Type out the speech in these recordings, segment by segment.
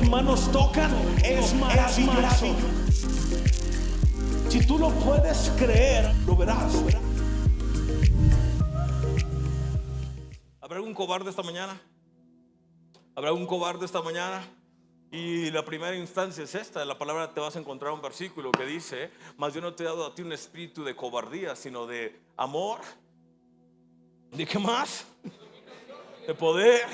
manos tocan, es maravilloso. Si tú lo puedes creer, lo verás. ¿Habrá algún cobarde esta mañana? ¿Habrá algún cobarde esta mañana? Y la primera instancia es esta. En la palabra te vas a encontrar un versículo que dice: mas yo no te he dado a ti un espíritu de cobardía, sino de amor. ¿De qué más? De poder,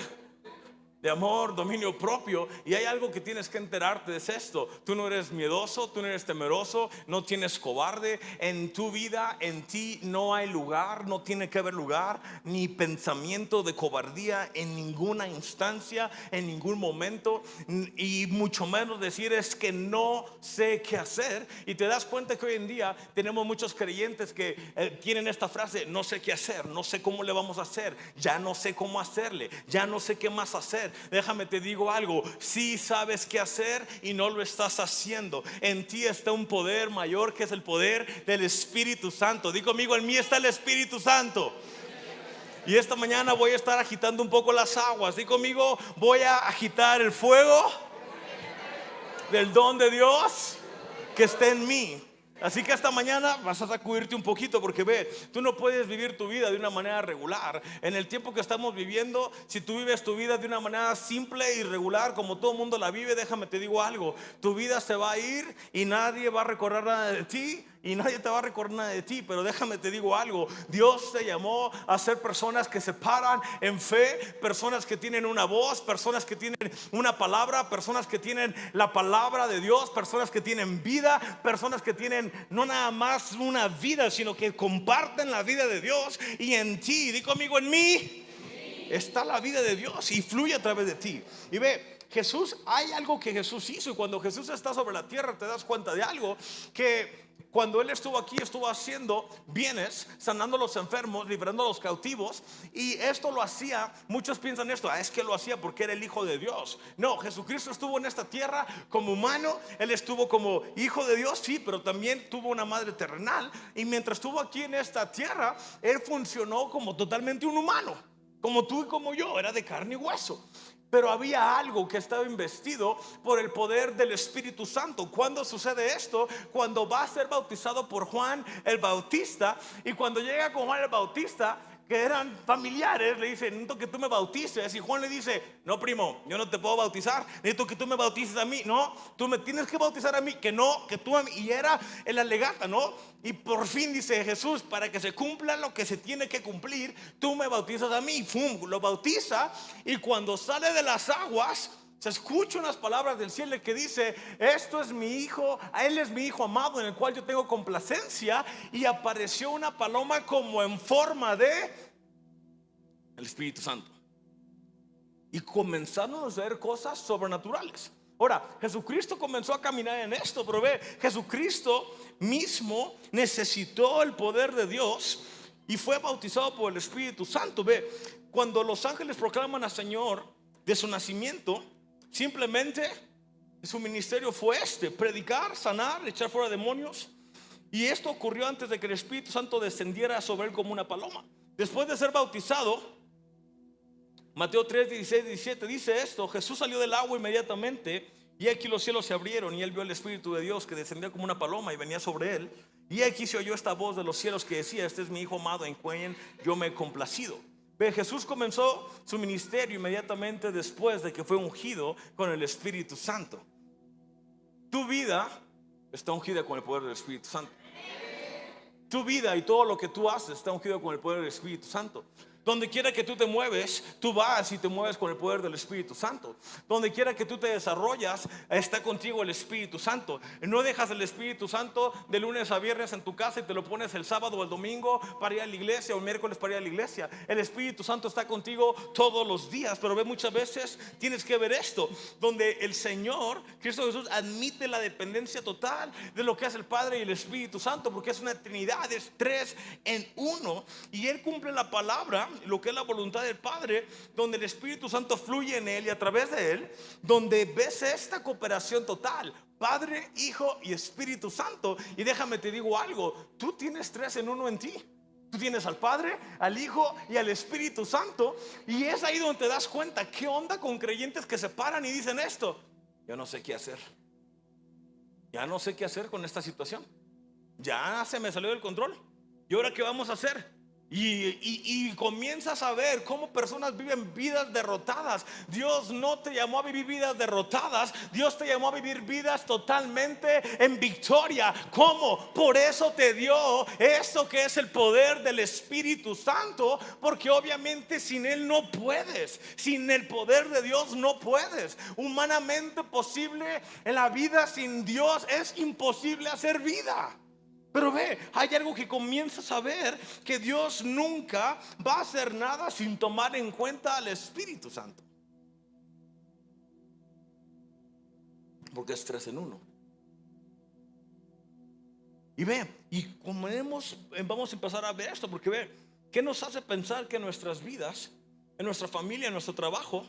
de amor, dominio propio. Y hay algo que tienes que enterarte, es esto: tú no eres miedoso, tú no eres temeroso, no tienes cobarde. En tu vida, en ti no hay lugar, no tiene que haber lugar ni pensamiento de cobardía en ninguna instancia, en ningún momento. Y mucho menos decir es que no sé qué hacer. Y te das cuenta que hoy en día tenemos muchos creyentes que tienen esta frase: no sé qué hacer, no sé cómo le vamos a hacer, ya no sé cómo hacerle, ya no sé qué más hacer. Déjame te digo algo: sí sabes qué hacer y no lo estás haciendo. En ti está un poder mayor, que es el poder del Espíritu Santo. Di conmigo: en mí está el Espíritu Santo. Y esta mañana voy a estar agitando un poco las aguas. Di conmigo: voy a agitar el fuego del don de Dios que está en mí. Así que esta mañana vas a sacudirte un poquito, porque ve, tú no puedes vivir tu vida de una manera regular. En el tiempo que estamos viviendo, si tú vives tu vida de una manera simple y regular, como todo el mundo la vive, déjame te digo algo: tu vida se va a ir y nadie va a recordar nada de ti. Y nadie te va a recordar nada de ti. Pero déjame te digo algo: Dios te llamó a ser personas que se paran en fe, personas que tienen una voz, personas que tienen una palabra, personas que tienen la palabra de Dios, personas que tienen vida, personas que tienen no nada más una vida, sino que comparten la vida de Dios. Y en ti, di conmigo: en mí está la vida de Dios y fluye a través de ti. Y ve, Jesús, hay algo que Jesús hizo. Y cuando Jesús está sobre la tierra, te das cuenta de algo: que cuando Él estuvo aquí, estuvo haciendo bienes, sanando a los enfermos, librando a los cautivos. Y esto lo hacía, muchos piensan esto: es que lo hacía porque era el Hijo de Dios. No, Jesucristo estuvo en esta tierra como humano. Él estuvo como Hijo de Dios, sí, pero también tuvo una madre terrenal. Y mientras estuvo aquí en esta tierra, Él funcionó como totalmente un humano, como tú y como yo, era de carne y hueso. Pero había algo que estaba investido por el poder del Espíritu Santo. ¿Cuándo sucede esto? Cuando va a ser bautizado por Juan el Bautista. Y cuando llega con Juan el Bautista, que eran familiares, le dicen: necesito que tú me bautices. Y Juan le dice: no, primo, yo no te puedo bautizar, necesito que tú me bautices a mí. No, tú me tienes que bautizar a mí, que no, que tú a mí. Y era el alegata, ¿no? Y por fin dice Jesús: para que se cumpla lo que se tiene que cumplir, tú me bautizas a mí. Y ¡fum!, lo bautiza. Y cuando sale de las aguas, se escuchan unas palabras del cielo que dice: esto es mi hijo, a él es mi hijo amado, en el cual yo tengo complacencia. Y apareció una paloma como en forma de el Espíritu Santo. Y comenzaron a hacer cosas sobrenaturales. Ahora, Jesucristo comenzó a caminar en esto, pero ve, Jesucristo mismo necesitó el poder de Dios y fue bautizado por el Espíritu Santo. Ve, cuando los ángeles proclaman al Señor de su nacimiento, simplemente su ministerio fue predicar, sanar, echar fuera demonios. Y esto ocurrió antes de que el Espíritu Santo descendiera sobre él como una paloma. Después de ser bautizado, Mateo 3, 16, 17 dice esto: Jesús salió del agua inmediatamente, y aquí los cielos se abrieron, y él vio el Espíritu de Dios que descendía como una paloma y venía sobre él. Y aquí se oyó esta voz de los cielos que decía: este es mi Hijo amado, en quien yo me he complacido. Ve, Jesús comenzó su ministerio inmediatamente después de que fue ungido con el Espíritu Santo. Tu vida está ungida con el poder del Espíritu Santo. Tu vida y todo lo que tú haces está ungido con el poder del Espíritu Santo. Donde quiera que tú te mueves, tú vas y te mueves con el poder del Espíritu Santo. Donde quiera que tú te desarrollas, está contigo el Espíritu Santo. No dejas el Espíritu Santo de lunes a viernes en tu casa y te lo pones el sábado o el domingo para ir a la iglesia, o el miércoles para ir a la iglesia. El Espíritu Santo está contigo todos los días. Pero ve, muchas veces tienes que ver esto, donde el Señor Cristo Jesús admite la dependencia total de lo que hace el Padre y el Espíritu Santo, porque es una trinidad, es 3 en 1. Y Él cumple la palabra, lo que es la voluntad del Padre, donde el Espíritu Santo fluye en él y a través de él, donde ves esta cooperación total: Padre, Hijo y Espíritu Santo. Y déjame te digo algo: tú tienes 3 en 1 en ti. Tú tienes al Padre, al Hijo y al Espíritu Santo. Y es ahí donde te das cuenta qué onda con creyentes que se paran y dicen esto: yo no sé qué hacer. Ya no sé qué hacer con esta situación. Ya se me salió del control. ¿Y ahora qué vamos a hacer? Y comienzas a ver cómo personas viven vidas derrotadas. Dios no te llamó a vivir vidas derrotadas. Dios te llamó a vivir vidas totalmente en victoria. ¿Cómo? Por eso te dio eso que es el poder del Espíritu Santo. Porque obviamente sin Él no puedes. Sin el poder de Dios no puedes. Humanamente posible en la vida sin Dios es imposible hacer vida. Pero ve, hay algo que comienzas a ver, que Dios nunca va a hacer nada sin tomar en cuenta al Espíritu Santo. Porque es 3 en 1. Y ve, y como vamos a empezar a ver esto, porque ve, ¿qué nos hace pensar que en nuestras vidas, en nuestra familia, en nuestro trabajo,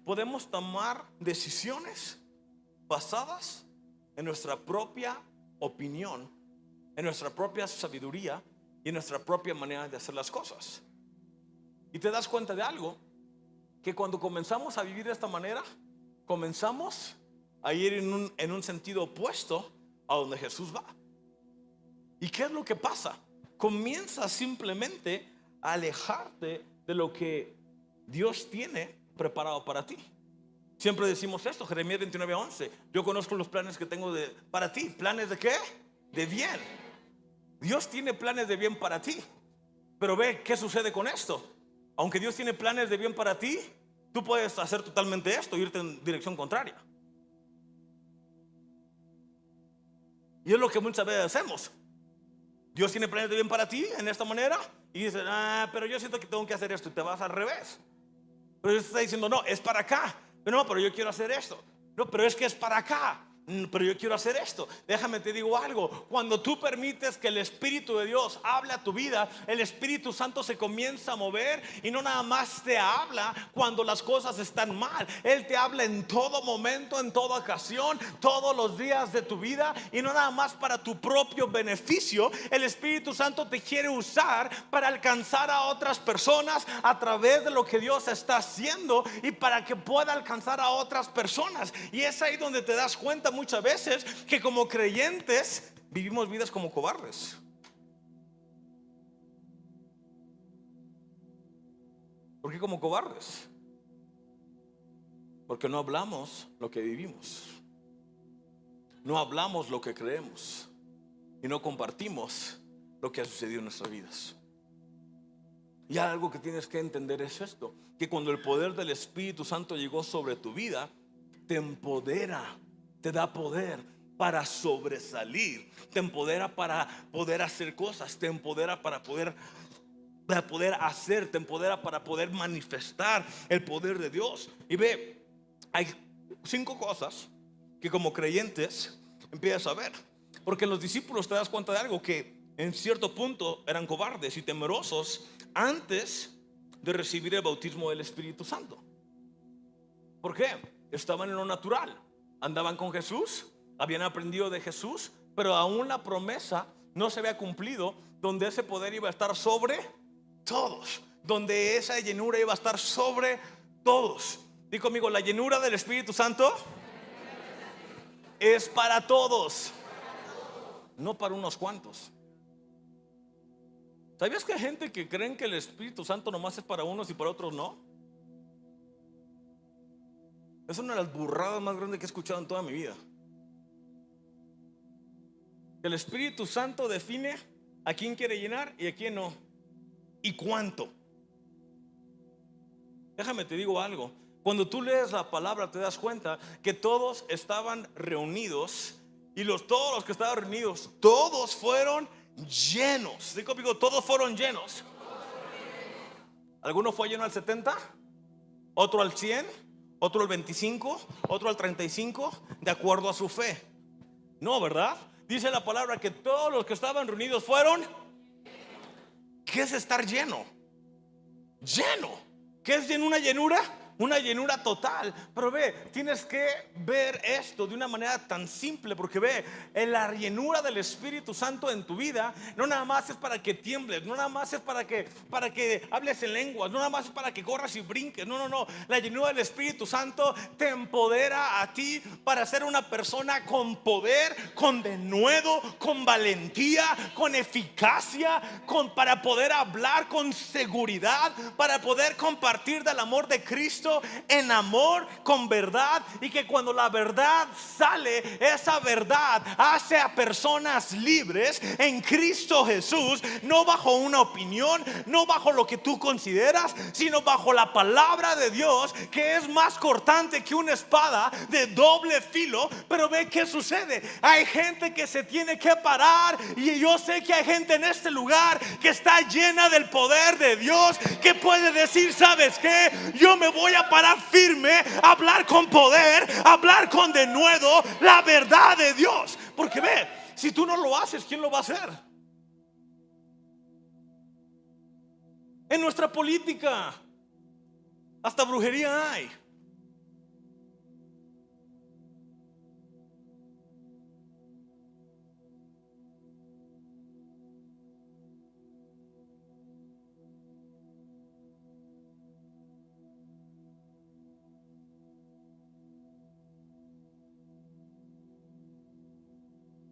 podemos tomar decisiones basadas en nuestra propia opinión, en nuestra propia sabiduría y en nuestra propia manera de hacer las cosas? Y te das cuenta de algo, que cuando comenzamos a vivir de esta manera, comenzamos a ir en un sentido opuesto a donde Jesús va. ¿Y qué es lo que pasa? Comienzas simplemente a alejarte de lo que Dios tiene preparado para ti. Siempre decimos esto, Jeremías 29:11. Yo conozco los planes que tengo para ti. ¿Planes de qué? De bien. Dios tiene planes de bien para ti. Pero ve, ¿qué sucede con esto? Aunque Dios tiene planes de bien para ti, tú puedes hacer totalmente esto, irte en dirección contraria. Y es lo que muchas veces hacemos. Dios tiene planes de bien para ti en esta manera, y dices, pero yo siento que tengo que hacer esto, y te vas al revés. Pero Dios está diciendo, no, es para acá. No, pero yo quiero hacer esto. No, pero es que es para acá. Pero yo quiero hacer esto. Déjame te digo algo. Cuando tú permites que el Espíritu de Dios hable a tu vida, el Espíritu Santo se comienza a mover. Y no nada más te habla cuando las cosas están mal. Él te habla en todo momento, en toda ocasión, todos los días de tu vida. Y no nada más para tu propio beneficio. El Espíritu Santo te quiere usar para alcanzar a otras personas a través de lo que Dios está haciendo, y para que pueda alcanzar a otras personas. Y es ahí donde te das cuenta muchas veces que como creyentes vivimos vidas como cobardes. ¿Por qué como cobardes? Porque no hablamos lo que vivimos, no hablamos lo que creemos, y no compartimos lo que ha sucedido en nuestras vidas. Y algo que tienes que entender es esto, que cuando el poder del Espíritu Santo llegó sobre tu vida, te empodera, te da poder para sobresalir, te empodera para poder hacer cosas, te empodera para poder hacer, te empodera para poder manifestar el poder de Dios. Y ve, hay 5 cosas que como creyentes empiezas a ver. Porque los discípulos te das cuenta de algo, que en cierto punto eran cobardes y temerosos antes de recibir el bautismo del Espíritu Santo. ¿Por qué? Estaban en lo natural. Andaban con Jesús, habían aprendido de Jesús, pero aún la promesa no se había cumplido, donde ese poder iba a estar sobre todos, donde esa llenura iba a estar sobre todos. Di conmigo, la llenura del Espíritu Santo es para todos, no para unos cuantos. ¿Sabías que hay gente que creen que el Espíritu Santo nomás es para unos y para otros no? Es una de las burradas más grandes que he escuchado en toda mi vida. El Espíritu Santo define a quién quiere llenar y a quién no, y cuánto. Déjame te digo algo. Cuando tú lees la palabra te das cuenta que todos estaban reunidos, y todos los que estaban reunidos, todos fueron llenos. Digo, todos fueron llenos. ¿Alguno fue lleno al 70? ¿Otro al 100? ¿Otro al 25? ¿Otro al 35? De acuerdo a su fe. No, ¿verdad? Dice la palabra que todos los que estaban reunidos fueron. ¿Qué es estar lleno? Lleno. ¿Qué es una llenura? una llenura total. Pero ve, tienes que ver esto de una manera tan simple, porque ve, en la llenura del Espíritu Santo en tu vida no nada más es para que tiembles, no nada más es para que hables en lenguas, no nada más es para que corras y brinques. No, no, no. La llenura del Espíritu Santo te empodera a ti para ser una persona con poder, con denuedo, con valentía, con eficacia, para poder hablar con seguridad, para poder compartir del amor de Cristo en amor, con verdad. Y que cuando la verdad sale, esa verdad hace a personas libres en Cristo Jesús, no bajo una opinión, no bajo lo que tú consideras, sino bajo la palabra de Dios, que es más cortante que una espada de doble filo. Pero ve qué sucede. Hay gente que se tiene que parar, y yo sé que hay gente en este lugar que está llena del poder de Dios, que puede decir: ¿sabes qué? Yo me voy a parar firme, hablar con poder, hablar con denuedo la verdad de Dios. Porque ve, si tú no lo haces, ¿quién lo va a hacer? En nuestra política hasta brujería hay.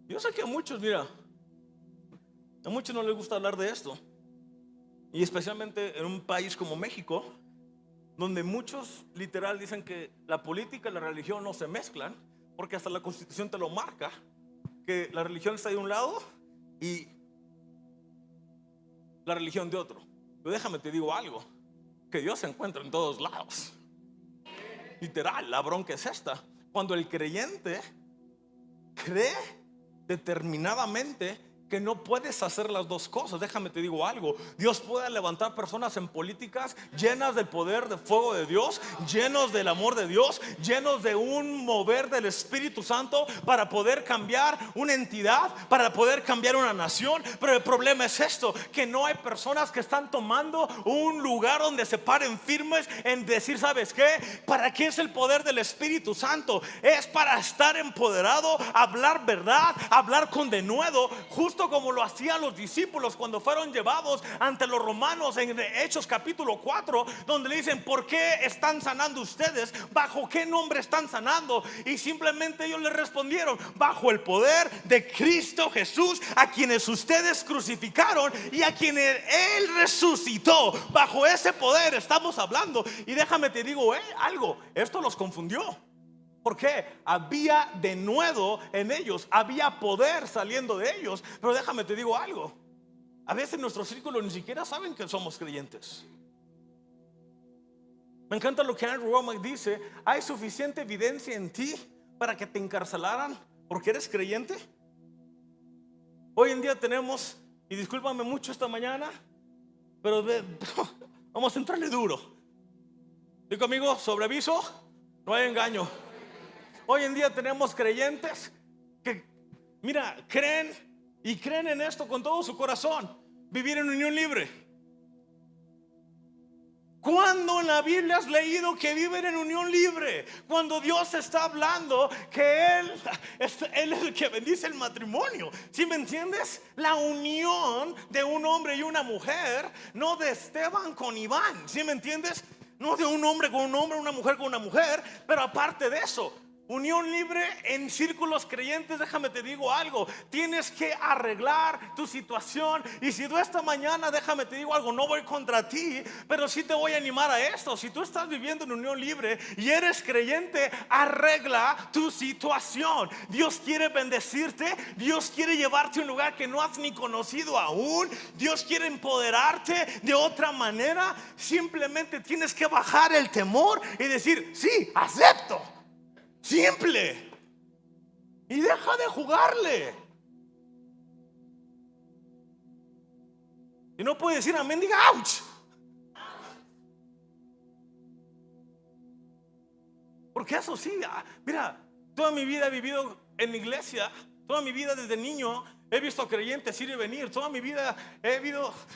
Yo sé que a muchos, mira, a muchos no les gusta hablar de esto, y especialmente en un país como México, donde muchos literal dicen que la política y la religión no se mezclan, porque hasta la Constitución te lo marca, que la religión está de un lado y la religión de otro. Pero déjame te digo algo, que Dios se encuentra en todos lados. Literal, la bronca es esta: cuando el creyente cree determinadamente que no puedes hacer las dos cosas. Déjame te digo algo: Dios puede levantar personas en políticas llenas del poder de fuego de Dios, llenos del amor de Dios, llenos de un mover del Espíritu Santo, para poder cambiar una entidad, para poder cambiar una nación. Pero el problema es esto: que no hay personas que están tomando un lugar donde se paren firmes en decir: ¿sabes qué? ¿Para qué es el poder del Espíritu Santo? Es para estar empoderado, hablar verdad, hablar con denuedo, justo como lo hacían los discípulos cuando fueron llevados ante los romanos en Hechos capítulo 4, donde le dicen: ¿por qué están sanando ustedes? ¿Bajo qué nombre están sanando? Y simplemente ellos les respondieron: bajo el poder de Cristo Jesús, a quienes ustedes crucificaron y a quienes Él resucitó. Bajo ese poder estamos hablando. Y déjame te digo algo: esto los confundió. Porque había denuedo en ellos, había poder saliendo de ellos. Pero déjame te digo algo: a veces nuestro círculo ni siquiera saben que somos creyentes. Me encanta lo que Andrew Wommack dice: ¿hay suficiente evidencia en ti para que te encarcelaran porque eres creyente? Hoy en día tenemos, y discúlpame mucho esta mañana, pero vamos a entrarle duro. Digo, amigo, sobre aviso, no hay engaño. Hoy en día tenemos creyentes que, mira, creen en esto con todo su corazón: vivir en unión libre. ¿Cuándo en la Biblia has leído que viven en unión libre? Cuando Dios está hablando que Él es el que bendice el matrimonio. ¿Sí me entiendes? La unión de un hombre y una mujer, no de Esteban con Iván. ¿Sí me entiendes? No de un hombre con un hombre, una mujer con una mujer. Pero aparte de eso, unión libre en círculos creyentes. Déjame te digo algo: tienes que arreglar tu situación. Y si tú esta mañana, déjame te digo algo, no voy contra ti, pero sí te voy a animar a esto. Si tú estás viviendo en unión libre y eres creyente, arregla tu situación. Dios quiere bendecirte, Dios quiere llevarte a un lugar que no has ni conocido aún. Dios quiere empoderarte de otra manera. Simplemente tienes que bajar el temor y decir: sí, acepto. Simple. Y deja de jugarle. Y no puede decir amén, diga ouch. Porque eso sí, mira, toda mi vida he vivido en la iglesia. Toda mi vida desde niño He visto creyentes ir y venir. Toda mi vida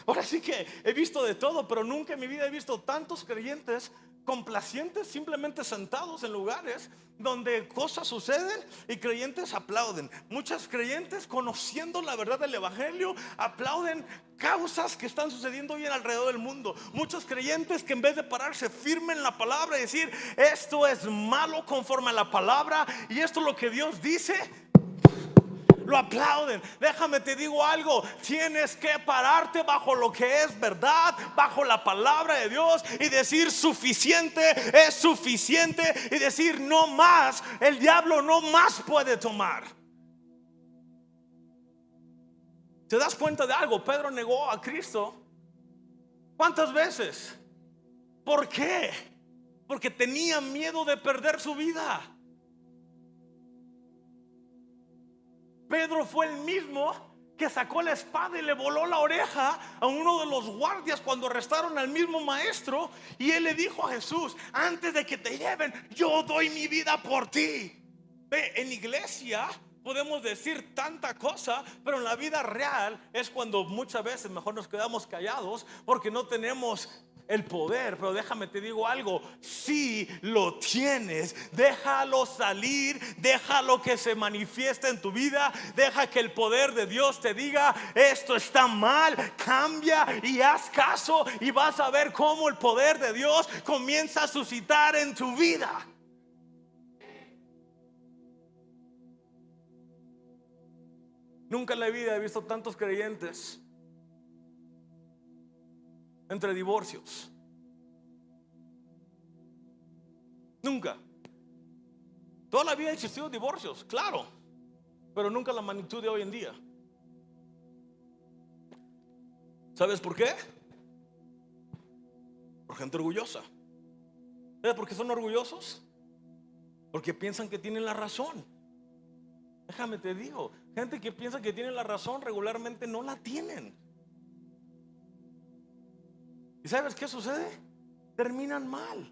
ahora sí que he visto de todo, pero nunca en mi vida he visto tantos creyentes complacientes, simplemente sentados en lugares donde cosas suceden y creyentes aplauden. Muchos creyentes, conociendo la verdad del evangelio, aplauden causas que están sucediendo hoy alrededor del mundo. Muchos creyentes que en vez de pararse firme en la palabra y decir esto es malo conforme a la palabra y esto es lo que Dios dice, lo aplauden. Déjame te digo algo, tienes que pararte bajo lo que es verdad, bajo la palabra de Dios y decir suficiente es suficiente y decir no más. El diablo no más puede tomar. ¿Te das cuenta de algo? Pedro negó a Cristo ¿cuántas veces? ¿Por qué? Porque tenía miedo de perder su vida. Pedro fue el mismo que sacó la espada y le voló la oreja a uno de los guardias cuando arrestaron al mismo maestro. Y él le dijo a Jesús: antes de que te lleven, yo doy mi vida por ti. Ve, en iglesia podemos decir tanta cosa, pero en la vida real es cuando muchas veces mejor nos quedamos callados porque no tenemos el poder. Pero déjame te digo algo, si lo tienes, déjalo salir, déjalo que se manifieste en tu vida, deja que el poder de Dios te diga esto está mal, cambia y haz caso y vas a ver cómo el poder de Dios comienza a suscitar en tu vida. Nunca en la vida he visto tantos creyentes entre divorcios. Nunca. Toda la vida han existido divorcios, claro, pero nunca la magnitud de hoy en día. ¿Sabes por qué? Por gente orgullosa. ¿Sabes por qué son orgullosos? Porque piensan que tienen la razón. Déjame te digo, gente que piensa que tiene la razón regularmente no la tienen. ¿Y sabes qué sucede? Terminan mal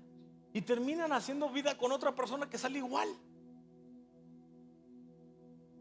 y terminan haciendo vida con otra persona que sale igual.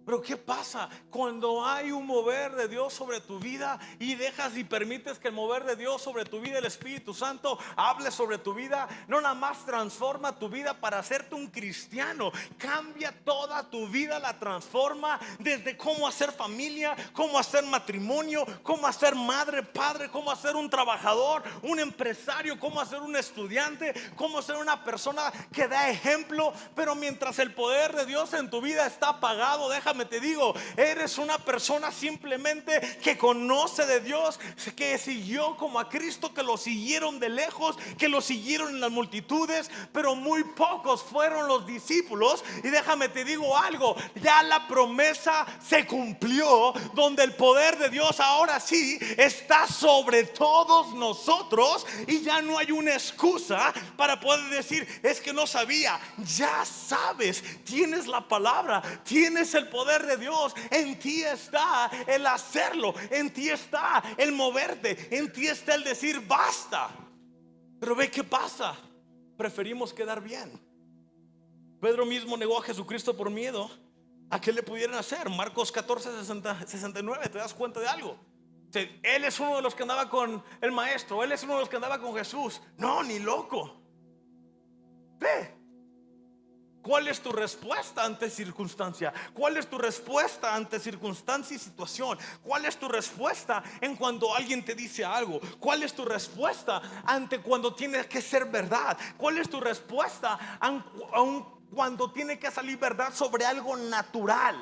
Pero ¿qué pasa cuando hay un mover de Dios sobre tu vida y dejas y permites que el mover de Dios sobre tu vida, el Espíritu Santo, hable sobre tu vida? No nada más transforma tu vida para hacerte un cristiano, cambia toda tu vida, la transforma desde cómo hacer familia, cómo hacer matrimonio, cómo hacer madre, padre, cómo hacer un trabajador, un empresario, cómo hacer un estudiante, cómo ser una persona que da ejemplo. Pero mientras el poder de Dios en tu vida está apagado, déjame te digo, eres una persona simplemente que conoce de Dios, que siguió como a Cristo, que lo siguieron de lejos, que lo siguieron en las multitudes, pero muy pocos fueron los discípulos. Y déjame te digo algo, ya la promesa se cumplió, donde el poder de Dios ahora sí está sobre todos nosotros y ya no hay una excusa para poder decir es que no sabía. Ya sabes, tienes la palabra, tienes el poder de Dios, en ti está el hacerlo, en ti está el moverte, en ti está el decir basta. Pero ve qué pasa, preferimos quedar bien. Pedro mismo negó a Jesucristo por miedo a que le pudieran hacer. Marcos 14:69, ¿te das cuenta de algo? Él es uno de los que andaba con el maestro, él es uno de los que andaba con Jesús. No, ni loco. Ve, ¿cuál es tu respuesta ante circunstancia? ¿Cuál es tu respuesta ante circunstancia y situación? ¿Cuál es tu respuesta en cuando alguien te dice algo? ¿Cuál es tu respuesta ante cuando tiene que ser verdad? ¿Cuál es tu respuesta cuando tiene que salir verdad sobre algo natural?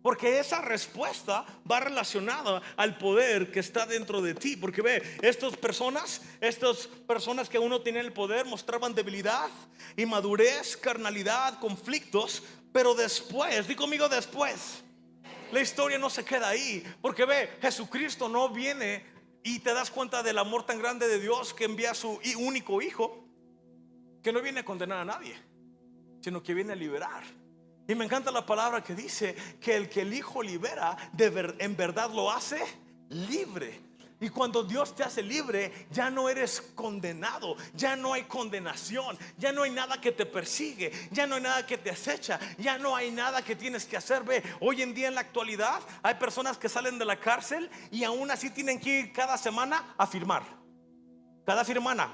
Porque esa respuesta va relacionada al poder que está dentro de ti. Porque ve, estas personas que uno tiene el poder mostraban debilidad, inmadurez, carnalidad, conflictos. Pero después, di conmigo después, la historia no se queda ahí. Porque ve, Jesucristo no viene y te das cuenta del amor tan grande de Dios que envía a su único hijo, que no viene a condenar a nadie, sino que viene a liberar. Y me encanta la palabra que dice que el Hijo libera, en verdad lo hace libre. Y cuando Dios te hace libre, ya no eres condenado, ya no hay condenación, ya no hay nada que te persigue, ya no hay nada que te acecha, ya no hay nada que tienes que hacer. Ve, hoy en día en la actualidad hay personas que salen de la cárcel y aún así tienen que ir cada semana a firmar. Cada semana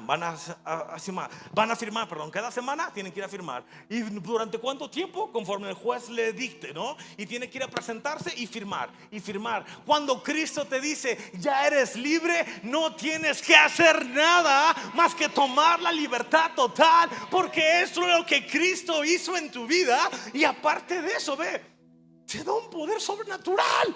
cada semana tienen que ir a firmar. ¿Y durante cuánto tiempo? Conforme el juez le dicte, ¿no? Y tiene que ir a presentarse y firmar, y firmar. Cuando Cristo te dice, ya eres libre, no tienes que hacer nada más que tomar la libertad total, porque eso es lo que Cristo hizo en tu vida. Y aparte de eso, ve, te da un poder sobrenatural.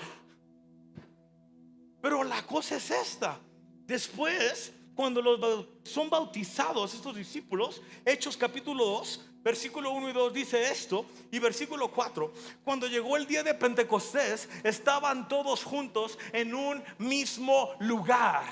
Pero la cosa es esta: después, cuando son bautizados estos discípulos, Hechos capítulo 2, versículo 1 y 2 dice esto. Y versículo 4: cuando llegó el día de Pentecostés, estaban todos juntos en un mismo lugar.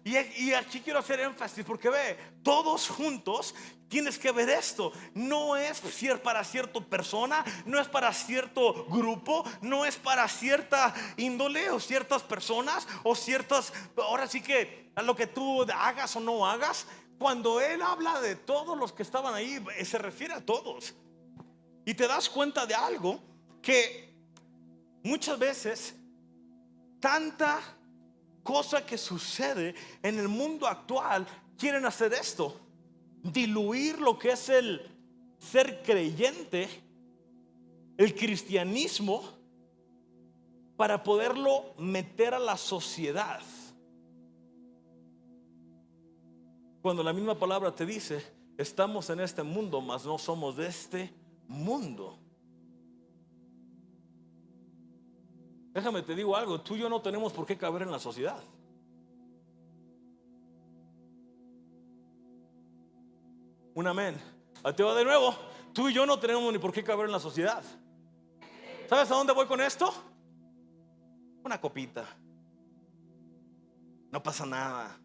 Y aquí quiero hacer énfasis, porque ve, todos juntos. Tienes que ver esto. No es para cierta persona, no es para cierto grupo, no es para cierta índole o ciertas personas o ciertas. Ahora sí que a lo que tú hagas o no hagas. Cuando él habla de todos los que estaban ahí, se refiere a todos. Y te das cuenta de algo, que muchas veces tanta cosa que sucede en el mundo actual, quieren hacer esto: diluir lo que es el ser creyente, el cristianismo, para poderlo meter a la sociedad. Cuando la misma palabra te dice, estamos en este mundo, mas no somos de este mundo. Déjame te digo algo: tú y yo no tenemos por qué caber en la sociedad. Un amén. Te va de nuevo. Tú y yo no tenemos ni por qué caber en la sociedad. ¿Sabes a dónde voy con esto? Una copita. No pasa nada.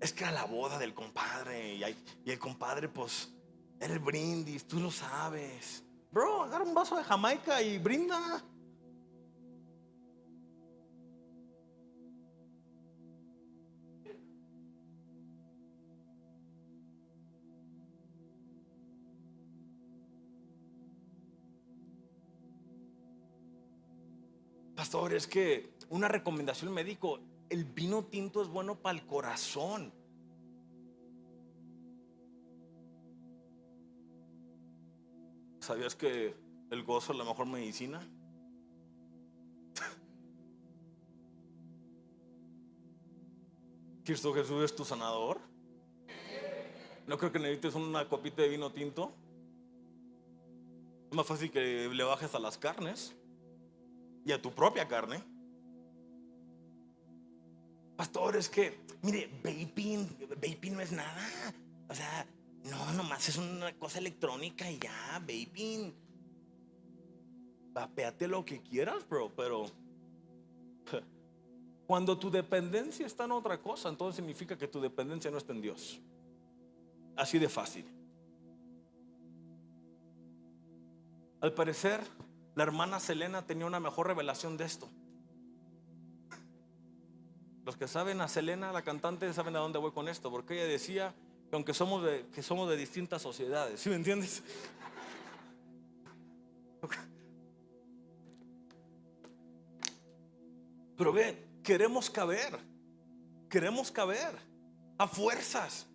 Es que a la boda del compadre y el compadre, pues, era el brindis, tú lo sabes. Bro, agarra un vaso de Jamaica y brinda. Pastor, es que una recomendación médico: el vino tinto es bueno para el corazón. ¿Sabías que el gozo es la mejor medicina? ¿Cristo Jesús es tu sanador? ¿No creo que necesites una copita de vino tinto? Es más fácil que le bajes a las carnes y a tu propia carne. Pastor, es que, mire, vaping no es nada. O sea, no, nomás es una cosa electrónica y ya, vaping. Vapeate lo que quieras, bro, pero cuando tu dependencia está en otra cosa, entonces significa que tu dependencia no está en Dios. Así de fácil. Al parecer, la hermana Selena tenía una mejor revelación de esto. Los que saben a Selena, la cantante, saben a dónde voy con esto, porque ella decía que aunque somos de distintas sociedades, ¿sí me entiendes? Pero ve, queremos caber a fuerzas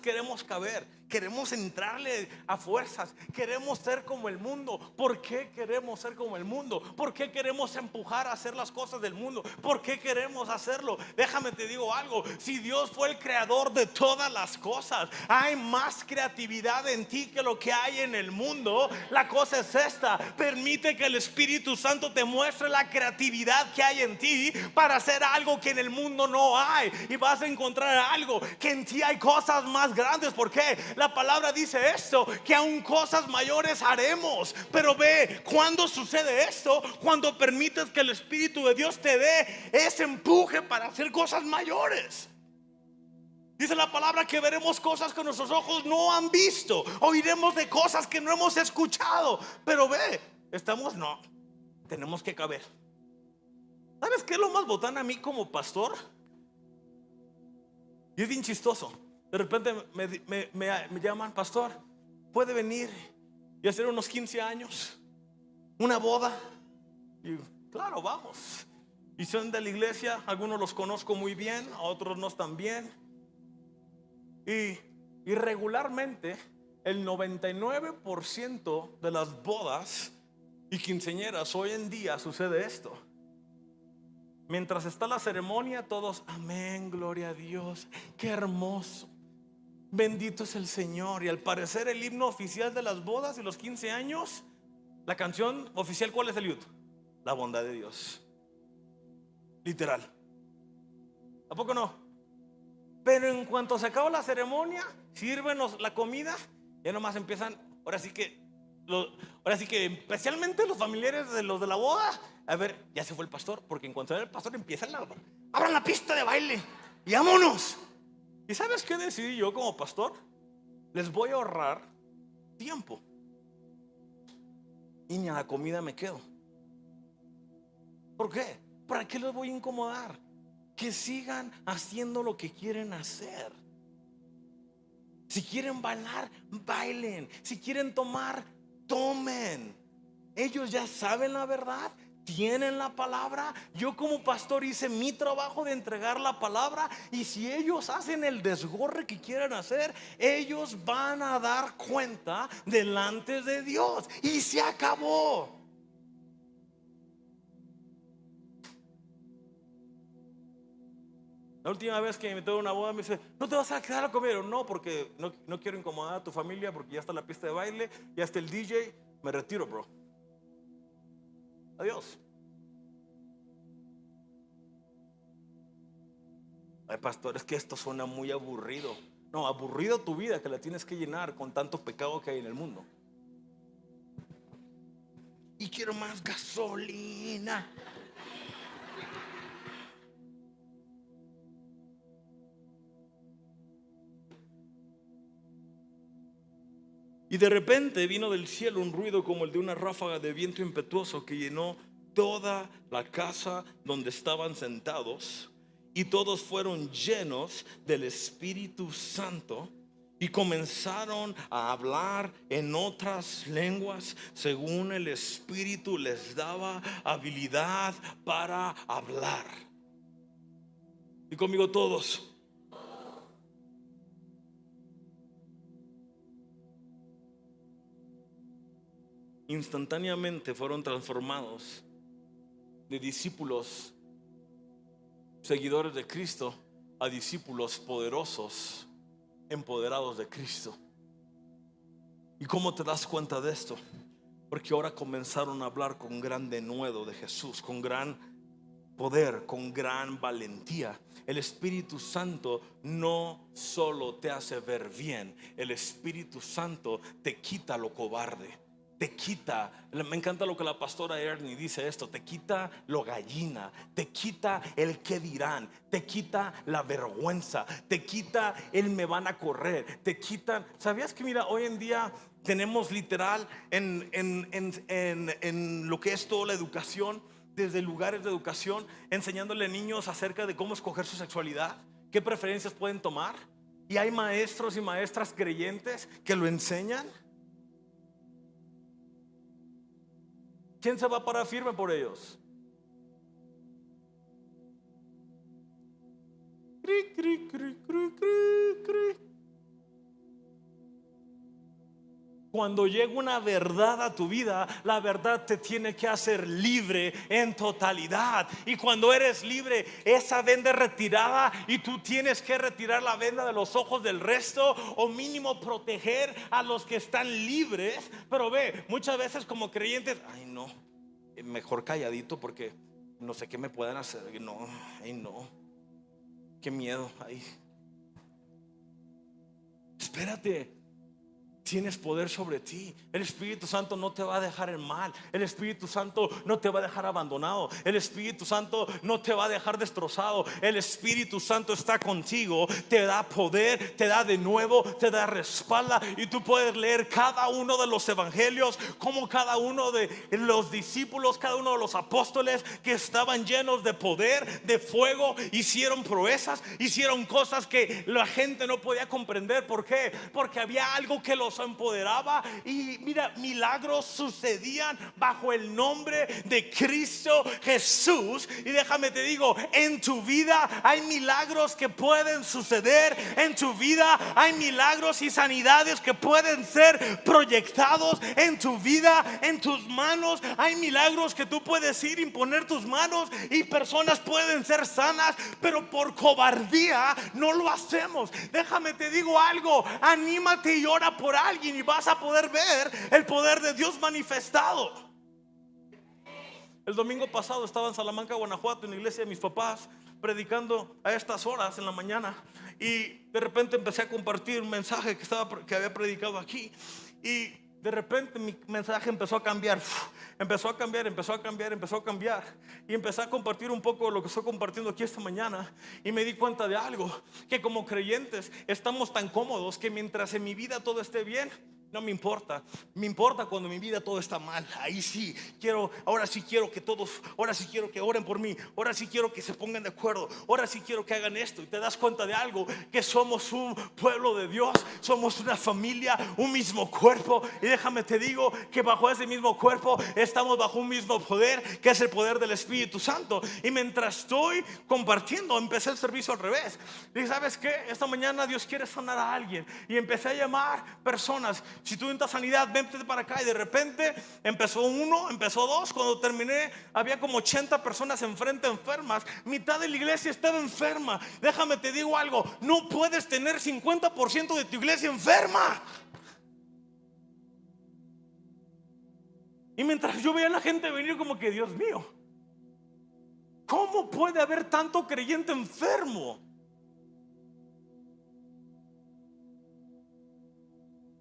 queremos caber. Queremos entrarle a fuerzas. Queremos ser como el mundo. ¿Por qué queremos ser como el mundo? ¿Por qué queremos empujar a hacer las cosas del mundo? ¿Por qué queremos hacerlo? Déjame te digo algo: si Dios fue el creador de todas las cosas, hay más creatividad en ti que lo que hay en el mundo. La cosa es esta: permite que el Espíritu Santo te muestre la creatividad que hay en ti para hacer algo que en el mundo no hay. Y vas a encontrar algo que en ti hay cosas más grandes. ¿Por qué? La palabra dice esto: que aún cosas mayores haremos. Pero ve, ¿cuándo sucede esto? Cuando permites que el Espíritu de Dios te dé ese empuje para hacer cosas mayores. Dice la palabra que veremos cosas que nuestros ojos no han visto, oiremos de cosas que no hemos escuchado. Pero ve, tenemos que caber. ¿Sabes qué es lo más botán a mí como pastor? Y es bien chistoso. De repente me llaman, pastor, ¿puede venir y hacer unos 15 años? Una boda. Y claro, vamos. Y son de la iglesia, algunos los conozco muy bien, a otros no tan bien. Y regularmente el 99% de las bodas y quinceañeras hoy en día sucede esto. Mientras está la ceremonia, todos, amén, gloria a Dios, qué hermoso, bendito es el Señor. Y al parecer el himno oficial de las bodas y los 15 años, la canción oficial, ¿cuál es el YouTube? La bondad de Dios. Literal. ¿A poco no? Pero en cuanto se acaba la ceremonia, sirven la comida, ya nomás empiezan, ahora sí que especialmente los familiares de los de la boda, a ver, ya se fue el pastor, porque en cuanto sale el pastor empieza abran la pista de baile y vámonos. ¿Y sabes qué decidí yo como pastor? Les voy a ahorrar tiempo y ni a la comida me quedo. ¿Por qué? ¿Para qué les voy a incomodar? Que sigan haciendo lo que quieren hacer. Si quieren bailar, bailen. Si quieren tomar, tomen. Ellos ya saben la verdad, tienen la palabra. Yo como pastor hice mi trabajo de entregar la palabra. Y si ellos hacen el desgorre que quieren hacer, ellos van a dar cuenta delante de Dios. Y se acabó. La última vez que me invitó a una boda me dice, ¿no te vas a quedar a comer? No, porque no quiero incomodar a tu familia, porque ya está la pista de baile, ya está el DJ. Me retiro, bro. Adiós. Ay, pastor, es que esto suena muy aburrido. No, aburrido tu vida, que la tienes que llenar con tanto pecado que hay en el mundo. Y quiero más gasolina. Y de repente vino del cielo un ruido como el de una ráfaga de viento impetuoso que llenó toda la casa donde estaban sentados, y todos fueron llenos del Espíritu Santo y comenzaron a hablar en otras lenguas según el Espíritu les daba habilidad para hablar. Y conmigo todos. Instantáneamente fueron transformados de discípulos seguidores de Cristo a discípulos poderosos, empoderados de Cristo. ¿Y cómo te das cuenta de esto? Porque ahora comenzaron a hablar con gran denuedo de Jesús, con gran poder, con gran valentía. El Espíritu Santo no solo te hace ver bien, el Espíritu Santo te quita lo cobarde. Te quita, me encanta lo que la pastora Ernie dice esto, te quita lo gallina, te quita el qué dirán, te quita la vergüenza, te quita el me van a correr, te quitan. ¿Sabías que mira, hoy en día tenemos literal en lo que es toda la educación, desde lugares de educación, enseñándole a niños acerca de cómo escoger su sexualidad, qué preferencias pueden tomar? Y hay maestros y maestras creyentes que lo enseñan. ¿Quién se va a parar firme por ellos? Cri, cri, cri, cri, cri, cri. Cuando llega una verdad a tu vida, la verdad te tiene que hacer libre en totalidad. Y cuando eres libre, esa venda es retirada y tú tienes que retirar la venda de los ojos del resto, o mínimo proteger a los que están libres. Pero ve, muchas veces como creyentes, ay no, mejor calladito porque no sé qué me puedan hacer. No, ay no, qué miedo. Ay, espérate. tienes poder sobre ti. El Espíritu Santo no te va a dejar en mal. El Espíritu Santo no te va a dejar abandonado. El Espíritu Santo no te va a dejar destrozado. El Espíritu Santo está contigo, te da poder, te da de nuevo, te da respalda. Y tú puedes leer cada uno de los evangelios, como cada uno de los discípulos, cada uno de los apóstoles que estaban llenos de poder, de fuego, hicieron proezas, hicieron cosas que la gente no podía comprender. ¿Por qué? Porque había algo que los empoderaba. Y mira, milagros sucedían bajo el nombre de Cristo Jesús. Y déjame te digo, en tu vida hay milagros que pueden suceder. En tu vida hay milagros y sanidades que pueden ser proyectados en tu vida. En tus manos hay milagros que tú puedes ir y poner tus manos y personas pueden ser sanas, pero por cobardía no lo hacemos. Déjame te digo algo, anímate y ora por alguien y vas a poder ver el poder de Dios manifestado. El domingo pasado estaba en Salamanca, Guanajuato, en la iglesia de mis papás, predicando a estas horas en la mañana, y de repente empecé a compartir un mensaje que había predicado aquí, y de repente mi mensaje empezó a cambiar. Empezó a cambiar. Y empecé a compartir un poco de lo que estoy compartiendo aquí esta mañana. Y me di cuenta de algo, que como creyentes estamos tan cómodos que mientras en mi vida todo esté bien, no me importa. Me importa cuando en mi vida todo está mal. Ahí sí quiero, ahora sí quiero que todos, ahora sí quiero que oren por mí, ahora sí quiero que se pongan de acuerdo, ahora sí quiero que hagan esto. Y te das cuenta de algo, que somos un pueblo de Dios, somos una familia, un mismo cuerpo. Y déjame te digo que bajo ese mismo cuerpo estamos bajo un mismo poder, que es el poder del Espíritu Santo. Y mientras estoy compartiendo, empecé el servicio al revés. Y ¿sabes qué? Esta mañana Dios quiere sanar a alguien. Y empecé a llamar personas. Si tú necesitas sanidad, vente para acá. Y de repente empezó uno, empezó dos. Cuando terminé había como 80 personas enfrente enfermas. Mitad de la iglesia estaba enferma. Déjame te digo algo, no puedes tener 50% de tu iglesia enferma. Y mientras yo veía a la gente venir, como que Dios mío, ¿cómo puede haber tanto creyente enfermo?